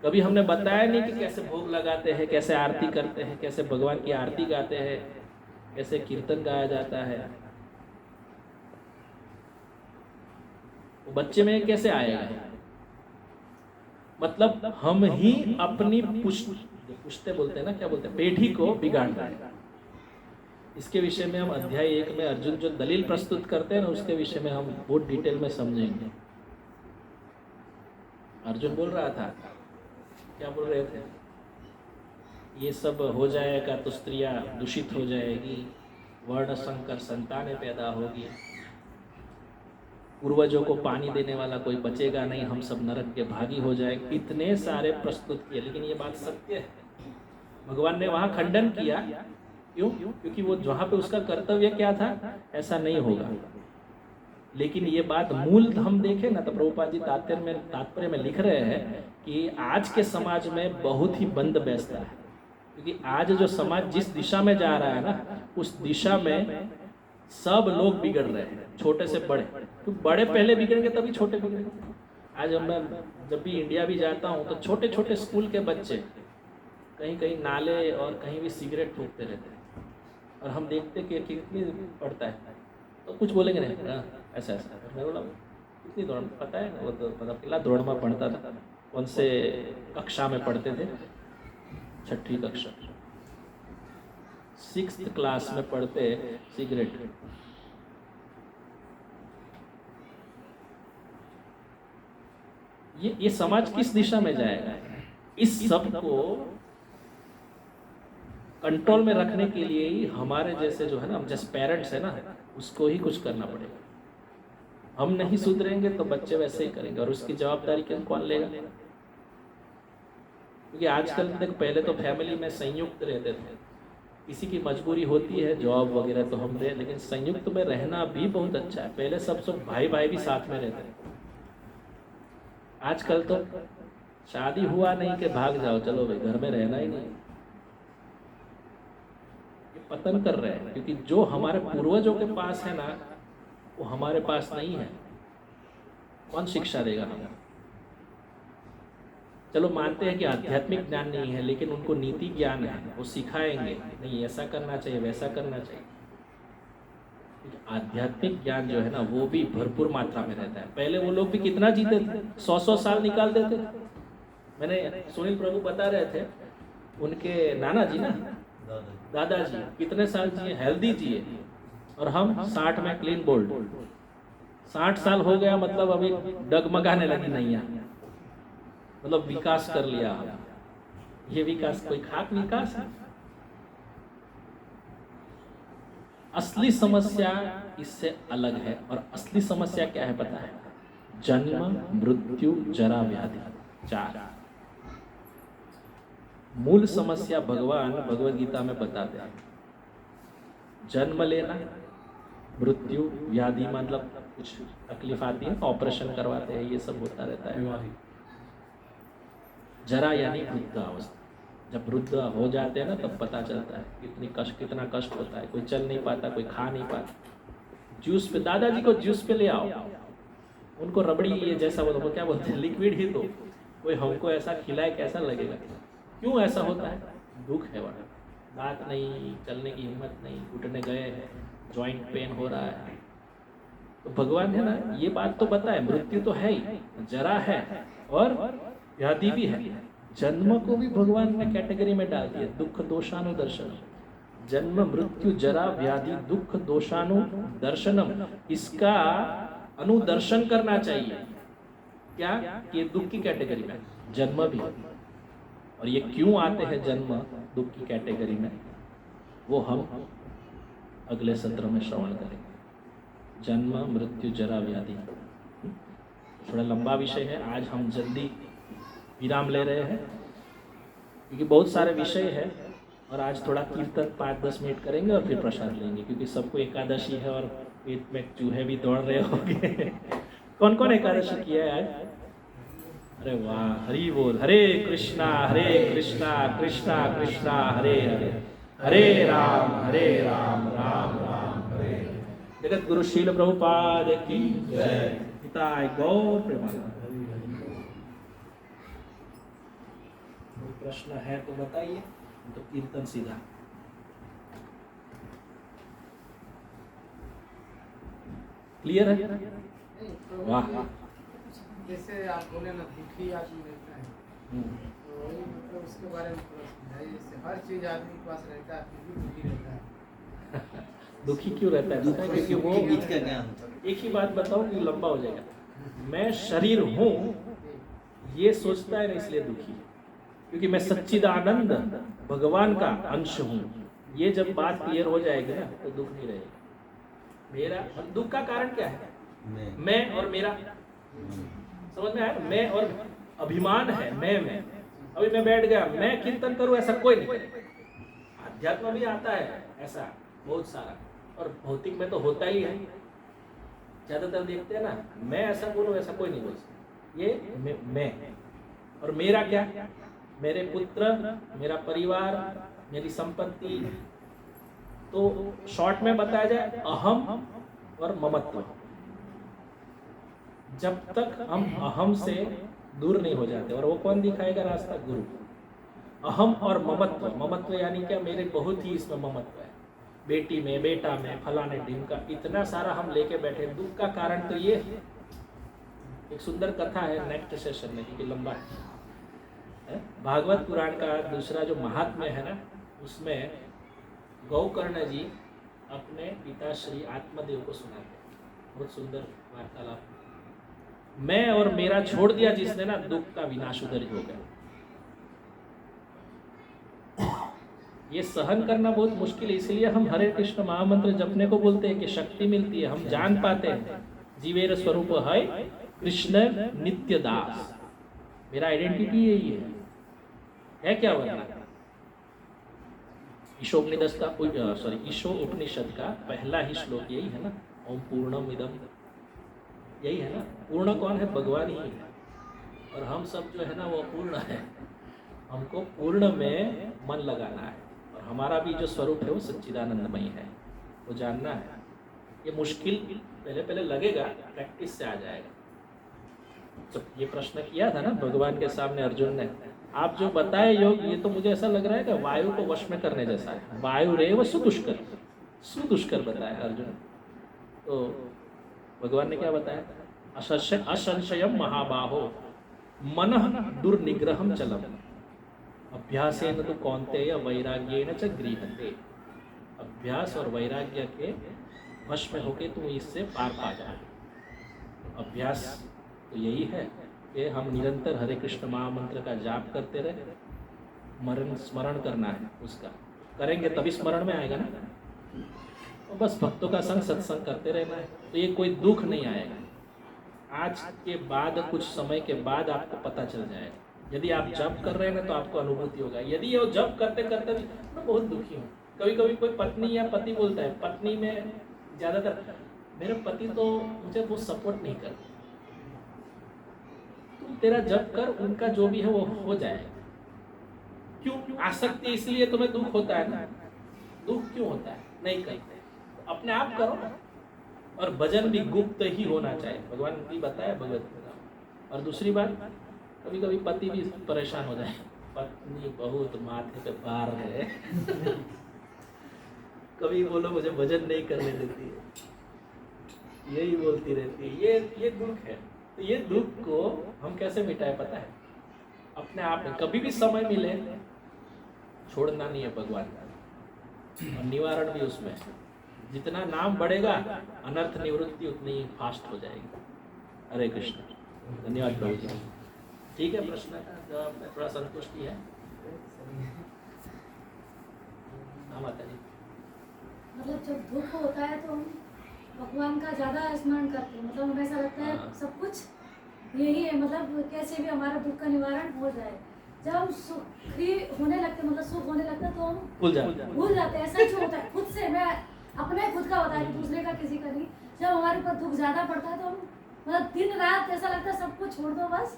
कभी हमने बताया नहीं कि कैसे भोग लगाते हैं, कैसे आरती करते हैं, कैसे भगवान की आरती गाते हैं, कैसे कीर्तन गाया जाता है। वो बच्चे में कैसे आएगा? मतलब हम ही अपनी पुश्ते बोलते हैं ना, क्या बोलते हैं, पेढ़ी को बिगाड़ रहे हैं। इसके विषय में हम अध्याय 1 में अर्जुन जो दलील प्रस्तुत करते हैं ना उसके विषय में हम बहुत डिटेल में समझेंगे। अर्जुन बोल रहा था, क्या बोल रहे थे, ये सब हो जाएगा तो स्त्रियां दूषित हो जाएगी, वर्ण संकर संतानें पैदा होगी, पूर्वजों को पानी देने वाला कोई बचेगा नहीं, हम सब नरक के भागी हो जाएंगे। इतने सारे प्रस्तुत किए, लेकिन ये बात सत्य है। भगवान ने वहां खंडन किया, क्यों? क्योंकि वो जहाँ पे उसका कर्तव्य क्या था, ऐसा नहीं होगा। लेकिन ये बात मूल हम देखें ना तो प्रभुपाद जी तात्पर्य में लिख रहे हैं कि आज के समाज में बहुत ही बंद बेचता है, क्योंकि आज जो समाज जिस दिशा में जा रहा है ना उस दिशा में सब लोग बिगड़ रहे हैं, छोटे से बड़े। तो बड़े पहले बिगड़ेंगे तभी छोटे बिगड़ेंगे। आज मैं जब भी इंडिया भी जाता हूँ तो छोटे छोटे स्कूल के बच्चे कहीं कहीं नाले और कहीं भी सिगरेट फूकते रहते हैं, और हम देखते कि कितनी पड़ता है तो कुछ बोलेंगे नहीं, ऐसा ऐसा। मैं बोला कितनी दौड़, पता है वो तो मतलब किला दौड़ में पढ़ता था, कौन से कक्षा में पढ़ते थे, 6वीं कक्षा, 6th क्लास में पढ़ते सिगरेट। ये समाज किस दिशा में जाएगा? इस सब को कंट्रोल में रखने के लिए ही हमारे जैसे जो है ना, हम जैसे पेरेंट्स है ना, उसको ही कुछ करना पड़ेगा। हम नहीं सुधरेंगे तो बच्चे वैसे ही करेंगे, और उसकी जवाबदारी कौन लेगा? क्योंकि आजकल देख, पहले तो फैमिली में संयुक्त रहते थे, किसी की मजबूरी होती है जॉब वगैरह तो हम रहे, लेकिन संयुक्त में रहना भी बहुत अच्छा है। पहले सब भाई भाई भी साथ में रहते थे। आजकल तो शादी हुआ नहीं कि भाग जाओ, चलो भाई घर में रहना ही नहीं। ये पतन कर रहे हैं, क्योंकि जो हमारे पूर्वजों के पास है ना वो हमारे पास नहीं है। कौन शिक्षा देगा हमें? चलो मानते हैं कि आध्यात्मिक ज्ञान नहीं है, लेकिन उनको नीति ज्ञान है, वो सिखाएंगे नहीं ऐसा करना चाहिए, वैसा करना चाहिए। आध्यात्मिक ज्ञान जो है ना वो भी भरपूर मात्रा में रहता है। पहले वो लोग भी कितना जीते थे, 100 साल निकाल देते थे। मैंने सुनील प्रभु बता रहे थे, उनके नाना जी ना, दादाजी कितने साल जिए, हेल्दी जिए, और हम 60 में क्लीन बोल्ड। 60 साल हो गया मतलब अभी डगमगाने लगी नैया, मतलब विकास कर लिया। ये विकास कोई खाक विकास है? असली समस्या इससे अलग है। और असली समस्या क्या है पता है? जन्म, मृत्यु, जरा, व्याधि, 4 मूल समस्या भगवान भगवद गीता में बताते हैं। जन्म लेना, मृत्यु, व्याधि मतलब कुछ तकलीफ आती है, ऑपरेशन करवाते हैं, ये सब होता रहता है। जरा यानी वृद्धावस्था। जब वृद्ध हो जाते हैं ना तब पता चलता है कितना कष्ट होता है। कोई चल नहीं पाता, कोई खा नहीं पाता। जूस पे, दादाजी को जूस पे ले आओ, उनको रबड़ी ये जैसा वो क्या बोलते हैं, लिक्विड ही दो, कोई हमको ऐसा खिलाए कैसा लगेगा? क्यों ऐसा होता है? दुख है बड़ा, बात नहीं, चलने की हिम्मत नहीं, घुटने गए हैं, जॉइंट पेन हो रहा है। तो भगवान है ना ये बात तो बताए, मृत्यु तो है ही, जरा है और व्याधि भी है। जन्म को भी भगवान ने कैटेगरी में डाल दिया, दुख दोषानुदर्शन। जन्म, मृत्यु, जरा, व्याधि, दुख दोषानुदर्शनम, इसका अनुदर्शन करना चाहिए। क्या? ये दुख की कैटेगरी में, जन्म भी। और ये क्यों आते हैं जन्म दुख की कैटेगरी में, वो हम अगले सत्र में श्रवण करेंगे। जन्म, मृत्यु, जरा, व्याधि थोड़ा लंबा विषय है, आज हम जल्दी विराम ले रहे हैं क्योंकि बहुत सारे विषय है। और आज थोड़ा कीर्तन 5-10 मिनट करेंगे और फिर प्रसाद लेंगे, क्योंकि सबको एकादशी है और पेट में चूहे भी दौड़ रहे होंगे। कौन कौन एकादशी किया है आज? अरे वाह, हरि बोल। हरे कृष्णा कृष्णा कृष्णा हरे हरे, हरे राम राम राम हरे। जगत गुरु शील प्रभुपाद की जय। हिताय गौर प्रेमानंद। कोई प्रश्न है तो बताइए, तो कीर्तन सीधा। क्लियर है? वाह। जैसे आप बोले ना दुखी आदमी रहता है, तो वही मतलब उसके बारे में थोड़ा समझाइए। जैसे हर चीज आदमी के पास रहता है फिर भी दुखी रहता है। दुखी क्यों रहता है? पता है, क्योंकि वो बीच का ज्ञान। एक ही बात बताऊं कि लंबा हो जाएगा। मैं शरीर हूँ ये सोचता है ना, इसलिए दुखी है। क्योंकि मैं सच्चिदानंद भगवान का अंश हूँ। ये जब बात क्लियर हो जाएगी ना तो दुख नहीं रहेगा। मेरा दुख का कारण क्या है? मैं और मेरा। समझ में आया? मैं और अभिमान है मैं। अभी मैं बैठ गया, मैं कीर्तन करूं, ऐसा कोई नहीं करेगा। अध्यात्म भी आता है ऐसा बहुत सारा, और भौतिक में तो होता ही है। ज्यादातर देखते हैं ना, मैं ऐसा बोलूं ऐसा कोई नहीं बोल सकता। ये मैं और मेरा क्या? मेरे पुत्र, मेरा परिवार, मेरी संपत्ति। तो शॉर्ट में बताया जाए अहम और ममत्व। जब तक हम अहम से दूर नहीं हो जाते, और वो कौन दिखाएगा रास्ता? गुरु। अहम और ममत्व यानी क्या? मेरे बहुत ही इसमें ममत्व है, बेटी में, बेटा में, फलाने ढीम का, इतना सारा हम लेके बैठे। दुख का कारण तो ये है। एक सुंदर कथा है, नेक्स्ट सेशन में, क्योंकि लंबा है। भागवत पुराण का दूसरा जो महात्म्य है ना, उसमें गौकर्ण जी अपने पिता श्री आत्मदेव को सुनाते हैं। बहुत सुंदर वार्तालाप। मैं और मेरा छोड़ दिया जिसने ना, दुख का विनाश उधर ही हो गया। ये सहन करना बहुत मुश्किल है, इसलिए हम हरे कृष्ण महामंत्र जपने को बोलते हैं कि शक्ति मिलती है। हम जान पाते हैं जीवेर स्वरूप है कृष्ण नित्य दास। मेरा आइडेंटिटी यही है क्या? वरना ईशो उपनिषद का पहला ही श्लोक यही है ना, ओम पूर्णम इदम। यही है ना, पूर्ण कौन है? भगवान ही है। और हम सब जो है ना वो पूर्ण है। हमको पूर्ण में मन लगाना है, और हमारा भी जो स्वरूप है वो सच्चिदानंदमय है, वो जानना है। ये मुश्किल पहले लगेगा, प्रैक्टिस से आ जाएगा। तो ये प्रश्न किया था ना भगवान के सामने अर्जुन ने, आप जो बताए योग, ये तो मुझे ऐसा लग रहा है कि वायु को वश में करने जैसा है। वायु रे व सुदुष्कर बताया अर्जुन। तो भगवान ने क्या बताया? असंशयम महाबाहो मनः दुर्निग्रहम चलम अभ्यासेन तो कौन्तेय वैराग्येन च गृह्यते। अभ्यास और वैराग्य के वश में होके तुम इससे पार पा जाओ। अभ्यास तो यही है कि हम निरंतर हरे कृष्ण महामंत्र का जाप करते रहे। स्मरण करना है उसका, करेंगे तभी स्मरण में आएगा ना। तो बस भक्तों का संग सत्संग करते रहना है, तो ये कोई दुख नहीं आएगा। आज के बाद कुछ समय के बाद आपको पता चल जाएगा। यदि आप जप कर रहे हैं ना तो आपको अनुभूति होगा। यदि वो जप करते करते भी मैं बहुत दुखी हूँ, कभी कभी कोई पत्नी या पति बोलता है, पत्नी में ज़्यादातर मेरे पति तो मुझे वो सपोर्ट नहीं करते। तुम तेरा जप कर, उनका जो भी है वो हो जाएगा। क्यों आसक्ति? इसलिए तुम्हें दुख होता है ना। दुख क्यों होता है? नहीं करते, अपने आप करो। और भजन भी गुप्त ही होना चाहिए, भगवान ने बताया भगवत गीता। और दूसरी बात, कभी कभी पति भी परेशान हो जाए, पत्नी बहुत माथे पे भार है कभी बोलो मुझे भजन नहीं करने देती है, यही बोलती रहती है। ये दुख है। तो ये दुख को हम कैसे मिटाए पता है? अपने आप में कभी भी समय मिले छोड़ना नहीं है भगवान का, और निवारण भी उसमें। जितना नाम बढ़ेगा अनर्थ निवृत्ति उतनी फास्ट हो जाएगी। हरे कृष्ण। धन्यवाद प्रभु जी। ठीक है, प्रश्न का जवाब में थोड़ा संतुष्टि है। हाँ माता जी। मतलब जब दुख होता है तो हम भगवान का ज़्यादा स्मरण करते हैं। मतलब हमें ऐसा लगता है सब कुछ यही है, मतलब कैसे भी हमारा दुख का निवारण हो जाए। जब हम सुखी होने लगते मतलब सुख होने लगता तो हम भूल जाओ। भूल जाते हैं। ऐसा क्यों होता है? खुद से मैं अपने खुद का बताया, दूसरे का किसी का नहीं। जब हमारे ऊपर दुख ज्यादा पड़ता है तो हम मतलब दिन रात ऐसा लगता है सब कुछ छोड़ दो बस,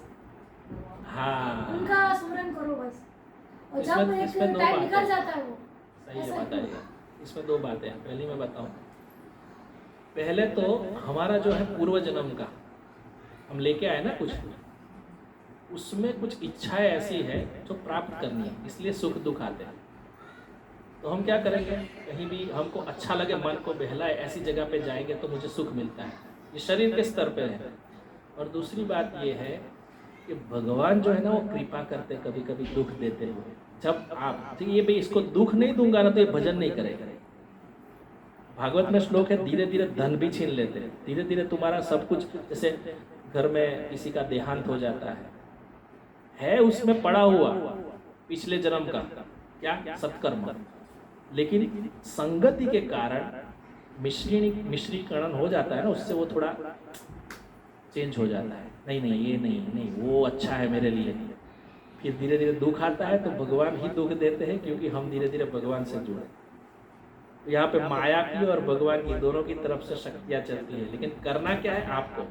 हाँ, उनका स्मरण करो बस। और जब इसमें एक दो टाइम बातें निकल हैं। जाता है वो सही है, ऐसा बताइए। इसमें दो बातें हैं, पहली मैं बताऊं। पहले तो हमारा जो है पूर्व जन्म का हम लेके आए ना कुछ, उसमें कुछ इच्छाएं ऐसी है जो प्राप्त करनी है, इसलिए सुख दुख आते हैं। तो हम क्या करेंगे, कहीं भी हमको अच्छा लगे, मन को बहलाए, ऐसी जगह पे जाएंगे तो मुझे सुख मिलता है। ये शरीर के स्तर पे है। और दूसरी बात ये है कि भगवान जो है ना वो कृपा करते, कभी कभी दुख देते हुए। जब आप ठीक ये भी इसको दुख नहीं दूंगा ना तो ये भजन नहीं करेगा। भागवत में श्लोक है, धीरे धीरे धन भी छीन लेते हैं, धीरे धीरे तुम्हारा सब कुछ, जैसे घर में किसी का देहांत हो जाता है उसमें पड़ा हुआ पिछले जन्म का क्या सत्कर्म, लेकिन संगति के कारण मिश्रीकरण हो जाता है ना, उससे वो थोड़ा चेंज हो जाता है। नहीं ये नहीं वो अच्छा है मेरे लिए। फिर धीरे धीरे दुख आता है तो भगवान ही दुख देते हैं, क्योंकि हम धीरे धीरे भगवान से जुड़े। तो यहाँ पे माया की और भगवान की दोनों की तरफ से शक्तियाँ चलती है, लेकिन करना क्या है आपको।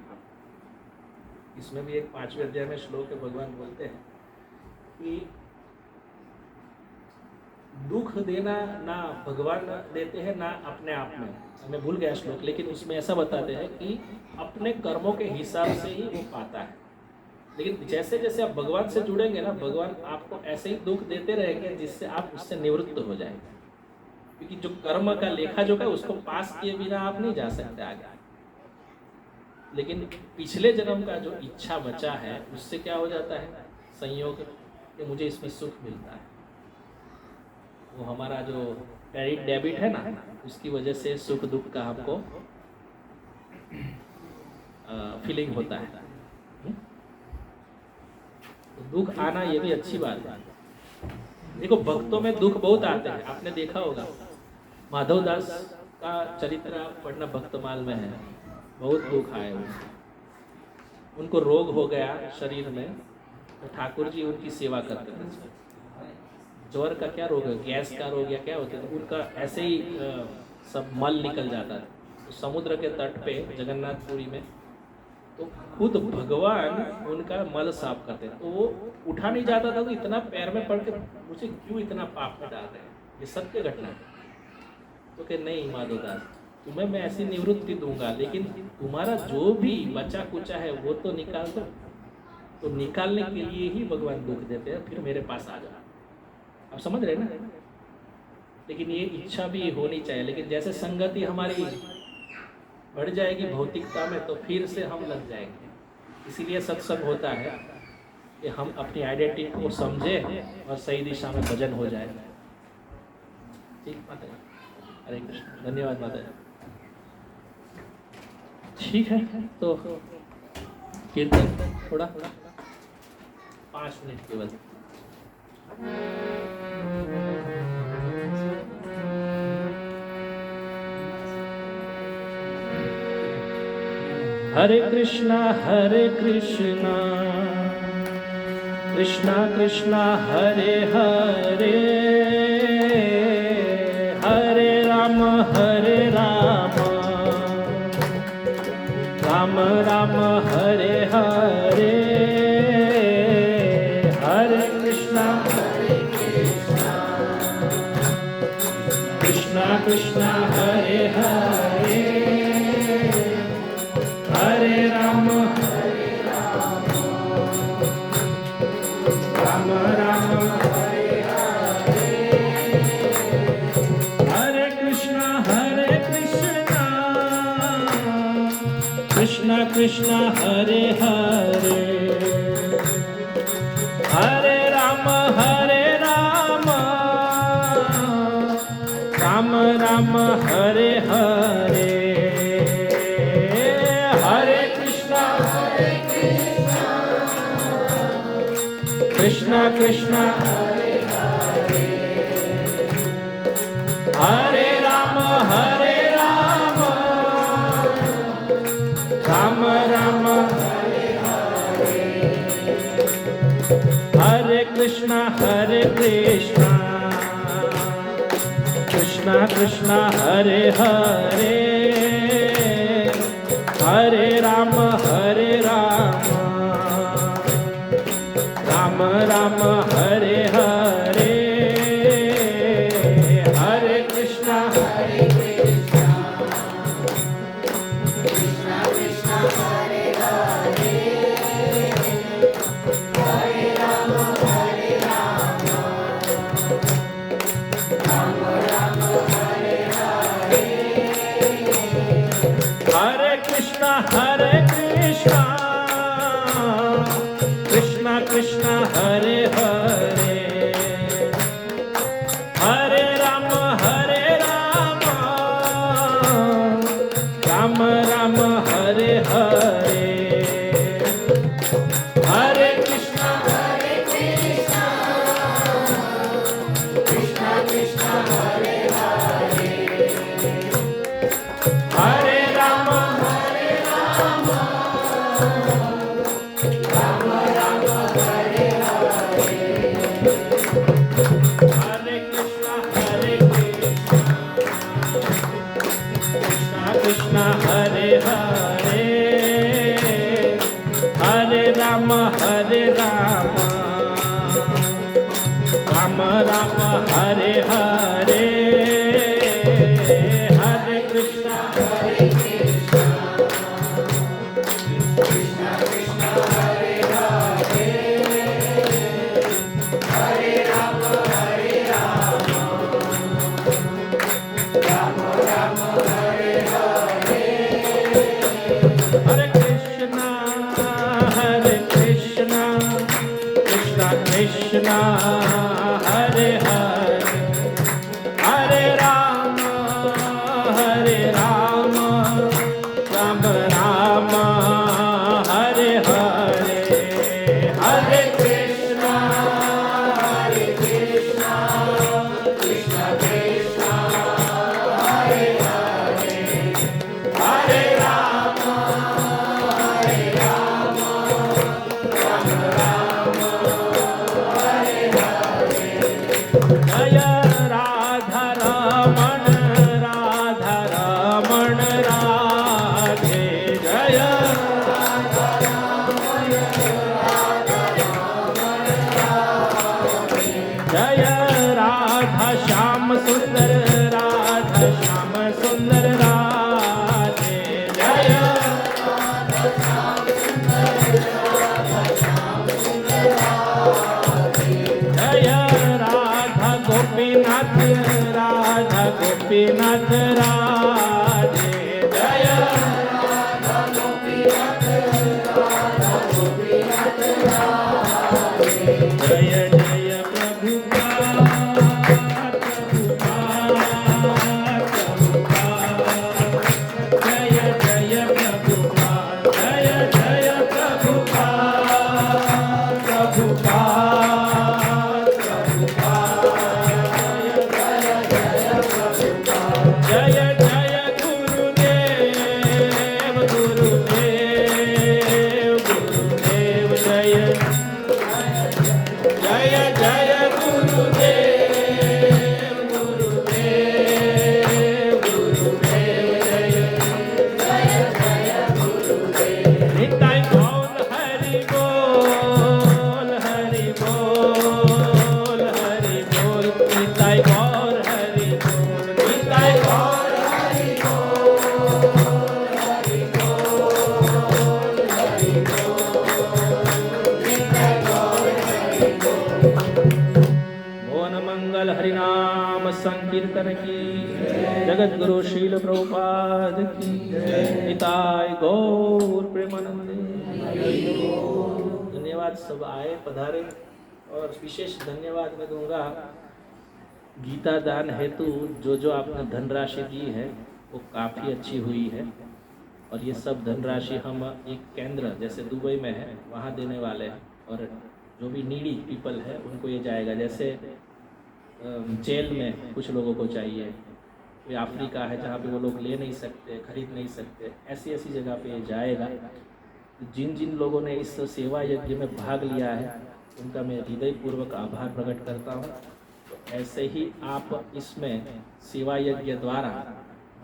इसमें भी एक 5वें अध्याय में श्लोक है, भगवान बोलते हैं कि दुख देना ना भगवान देते हैं ना अपने आप में। मैं भूल गया श्लोक, लेकिन उसमें ऐसा बताते हैं कि अपने कर्मों के हिसाब से ही वो पाता है। लेकिन जैसे जैसे आप भगवान से जुड़ेंगे ना, भगवान आपको ऐसे ही दुख देते रहेंगे जिससे आप उससे निवृत्त हो जाएंगे। क्योंकि जो कर्म का लेखा जोखा है उसको पास किए बिना आप नहीं जा सकते आगे। लेकिन पिछले जन्म का जो इच्छा बचा है उससे क्या हो जाता है, संयोग कि मुझे इसमें सुख मिलता है। वो हमारा जो क्रेडिट डेबिट है ना, उसकी वजह से सुख दुख का हमको फीलिंग होता है। तो दुख आना ये भी अच्छी बात है। देखो भक्तों में दुख बहुत आते हैं, आपने देखा होगा। माधव दास का चरित्र आप पढ़ना, भक्तमाल में है। बहुत दुख आए उनको रोग हो गया शरीर में, तो ठाकुर जी उनकी सेवा करते थे। ज्वर का क्या रोग है, गैस का रोग या क्या होता है, उनका ऐसे ही सब मल निकल जाता है। तो समुद्र के तट पे जगन्नाथपुरी में तो खुद भगवान उनका मल साफ करते हैं। तो वो उठा नहीं जाता था, तो इतना पैर में पड़ के मुझे क्यों इतना पाप में डाल रहे हैं, ये सत्य घटना है। तो कि नहीं माधवदास, तुम्हें मैं ऐसी निवृत्ति दूंगा, लेकिन तुम्हारा जो भी बचा कुचा है वो तो निकाल दो। तो निकालने के लिए ही भगवान दुख देते हैं, फिर मेरे पास आ जाओ। आप समझ रहे ना। लेकिन ये इच्छा भी होनी चाहिए। लेकिन जैसे संगति हमारी बढ़ जाएगी भौतिकता में, तो फिर से हम लग जाएंगे। इसीलिए सत्संग होता है कि हम अपनी आइडेंटिटी को समझें और सही दिशा में भजन हो जाए। ठीक माता जी, हरे कृष्ण, धन्यवाद माता जी। ठीक है, तो कीर्तन थोड़ा 5 मिनट केवल। हरे कृष्णा कृष्णा कृष्णा हरे हरे, हरे राम राम राम हरे हरे, हरे कृष्णा कृष्णा हरे हरे, हरे राम राम हरे हरे, हरे कृष्णा कृष्णा हरे हरे, हरे राम राम हरे हरे, हरे कृष्णा कृष्णा हरे हरे, हरे राम राम हरे हरे, हरे कृष्ण कृष्णा हरे कृष्णा कृष्णा कृष्णा हरे हरे हरे राम राम राम हरे हरे हरे कृष्णा हरे कृष्णा कृष्णा कृष्णा हरे हरे हरे राम राम राम हरे हरे हरे कृष्णा कृष्णा कृष्णा हरे हरे हरे राम राम राम हरे हरे हरे कृष्णा कृष्णा कृष्णा हरे हरे हरे राम राम राम हरे हरे हरे कृष्णा कृष्णा कृष्णा हरे हरे हरे राम राम राम हरे हरे हरे कृष्णा हरे कृष्णा कृष्णा कृष्णा हरे हरे हरे राम राम राम हरे हरे हरे कृष्णा कृष्णा कृष्णा हरे हरे हरे राम राम राम हरे हरे हरे कृष्णा कृष्णा कृष्णा कृष्णा हरे हरे हरे राम राम राम हरे हरे जय राधा रमण राधे जय जय राधा श्याम सुंदर राधे जय जय राधा गोपीनाथ राधे जय जय जय प्रभुपाद जय जय प्रभुपाद जय जय प्रभुपाद जय जय गुरुदेव जय जय जय गुरुदेव जय निताई गौर हरि बोल निताई गौर हरि भुवन मंगल हरिनाम संकीर्तन की जगत गुरु शील प्रभुपाद की निताय गौर प्रेमानंदे। धन्यवाद सब आए पधारे और विशेष धन्यवाद मैं दूंगा गीता दान हेतु जो आपने धनराशि दी है वो काफ़ी अच्छी हुई है और ये सब धनराशि हम एक केंद्र जैसे दुबई में है वहाँ देने वाले हैं और जो भी नीडी पीपल है उनको ये जाएगा। जैसे जेल में कुछ लोगों को चाहिए, कोई अफ्रीका है जहाँ पे वो लोग ले नहीं सकते, खरीद नहीं सकते, ऐसी ऐसी जगह पे ये जाएगा। जिन जिन लोगों ने इस सेवा यज्ञ में भाग लिया है उनका मैं हृदय पूर्वक आभार प्रकट करता हूँ। तो ऐसे ही आप इसमें सेवा यज्ञ द्वारा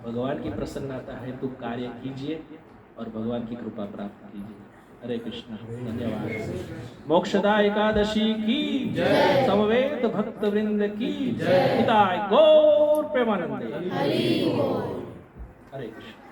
भगवान की प्रसन्नता हेतु कार्य कीजिए और भगवान की कृपा प्राप्त कीजिए। हरे कृष्ण, धन्यवाद। मोक्षदा एकादशी की जय, समवेत भक्त वृंद की जय, पिताय गौर प्रेमानंद। हरे कृष्ण।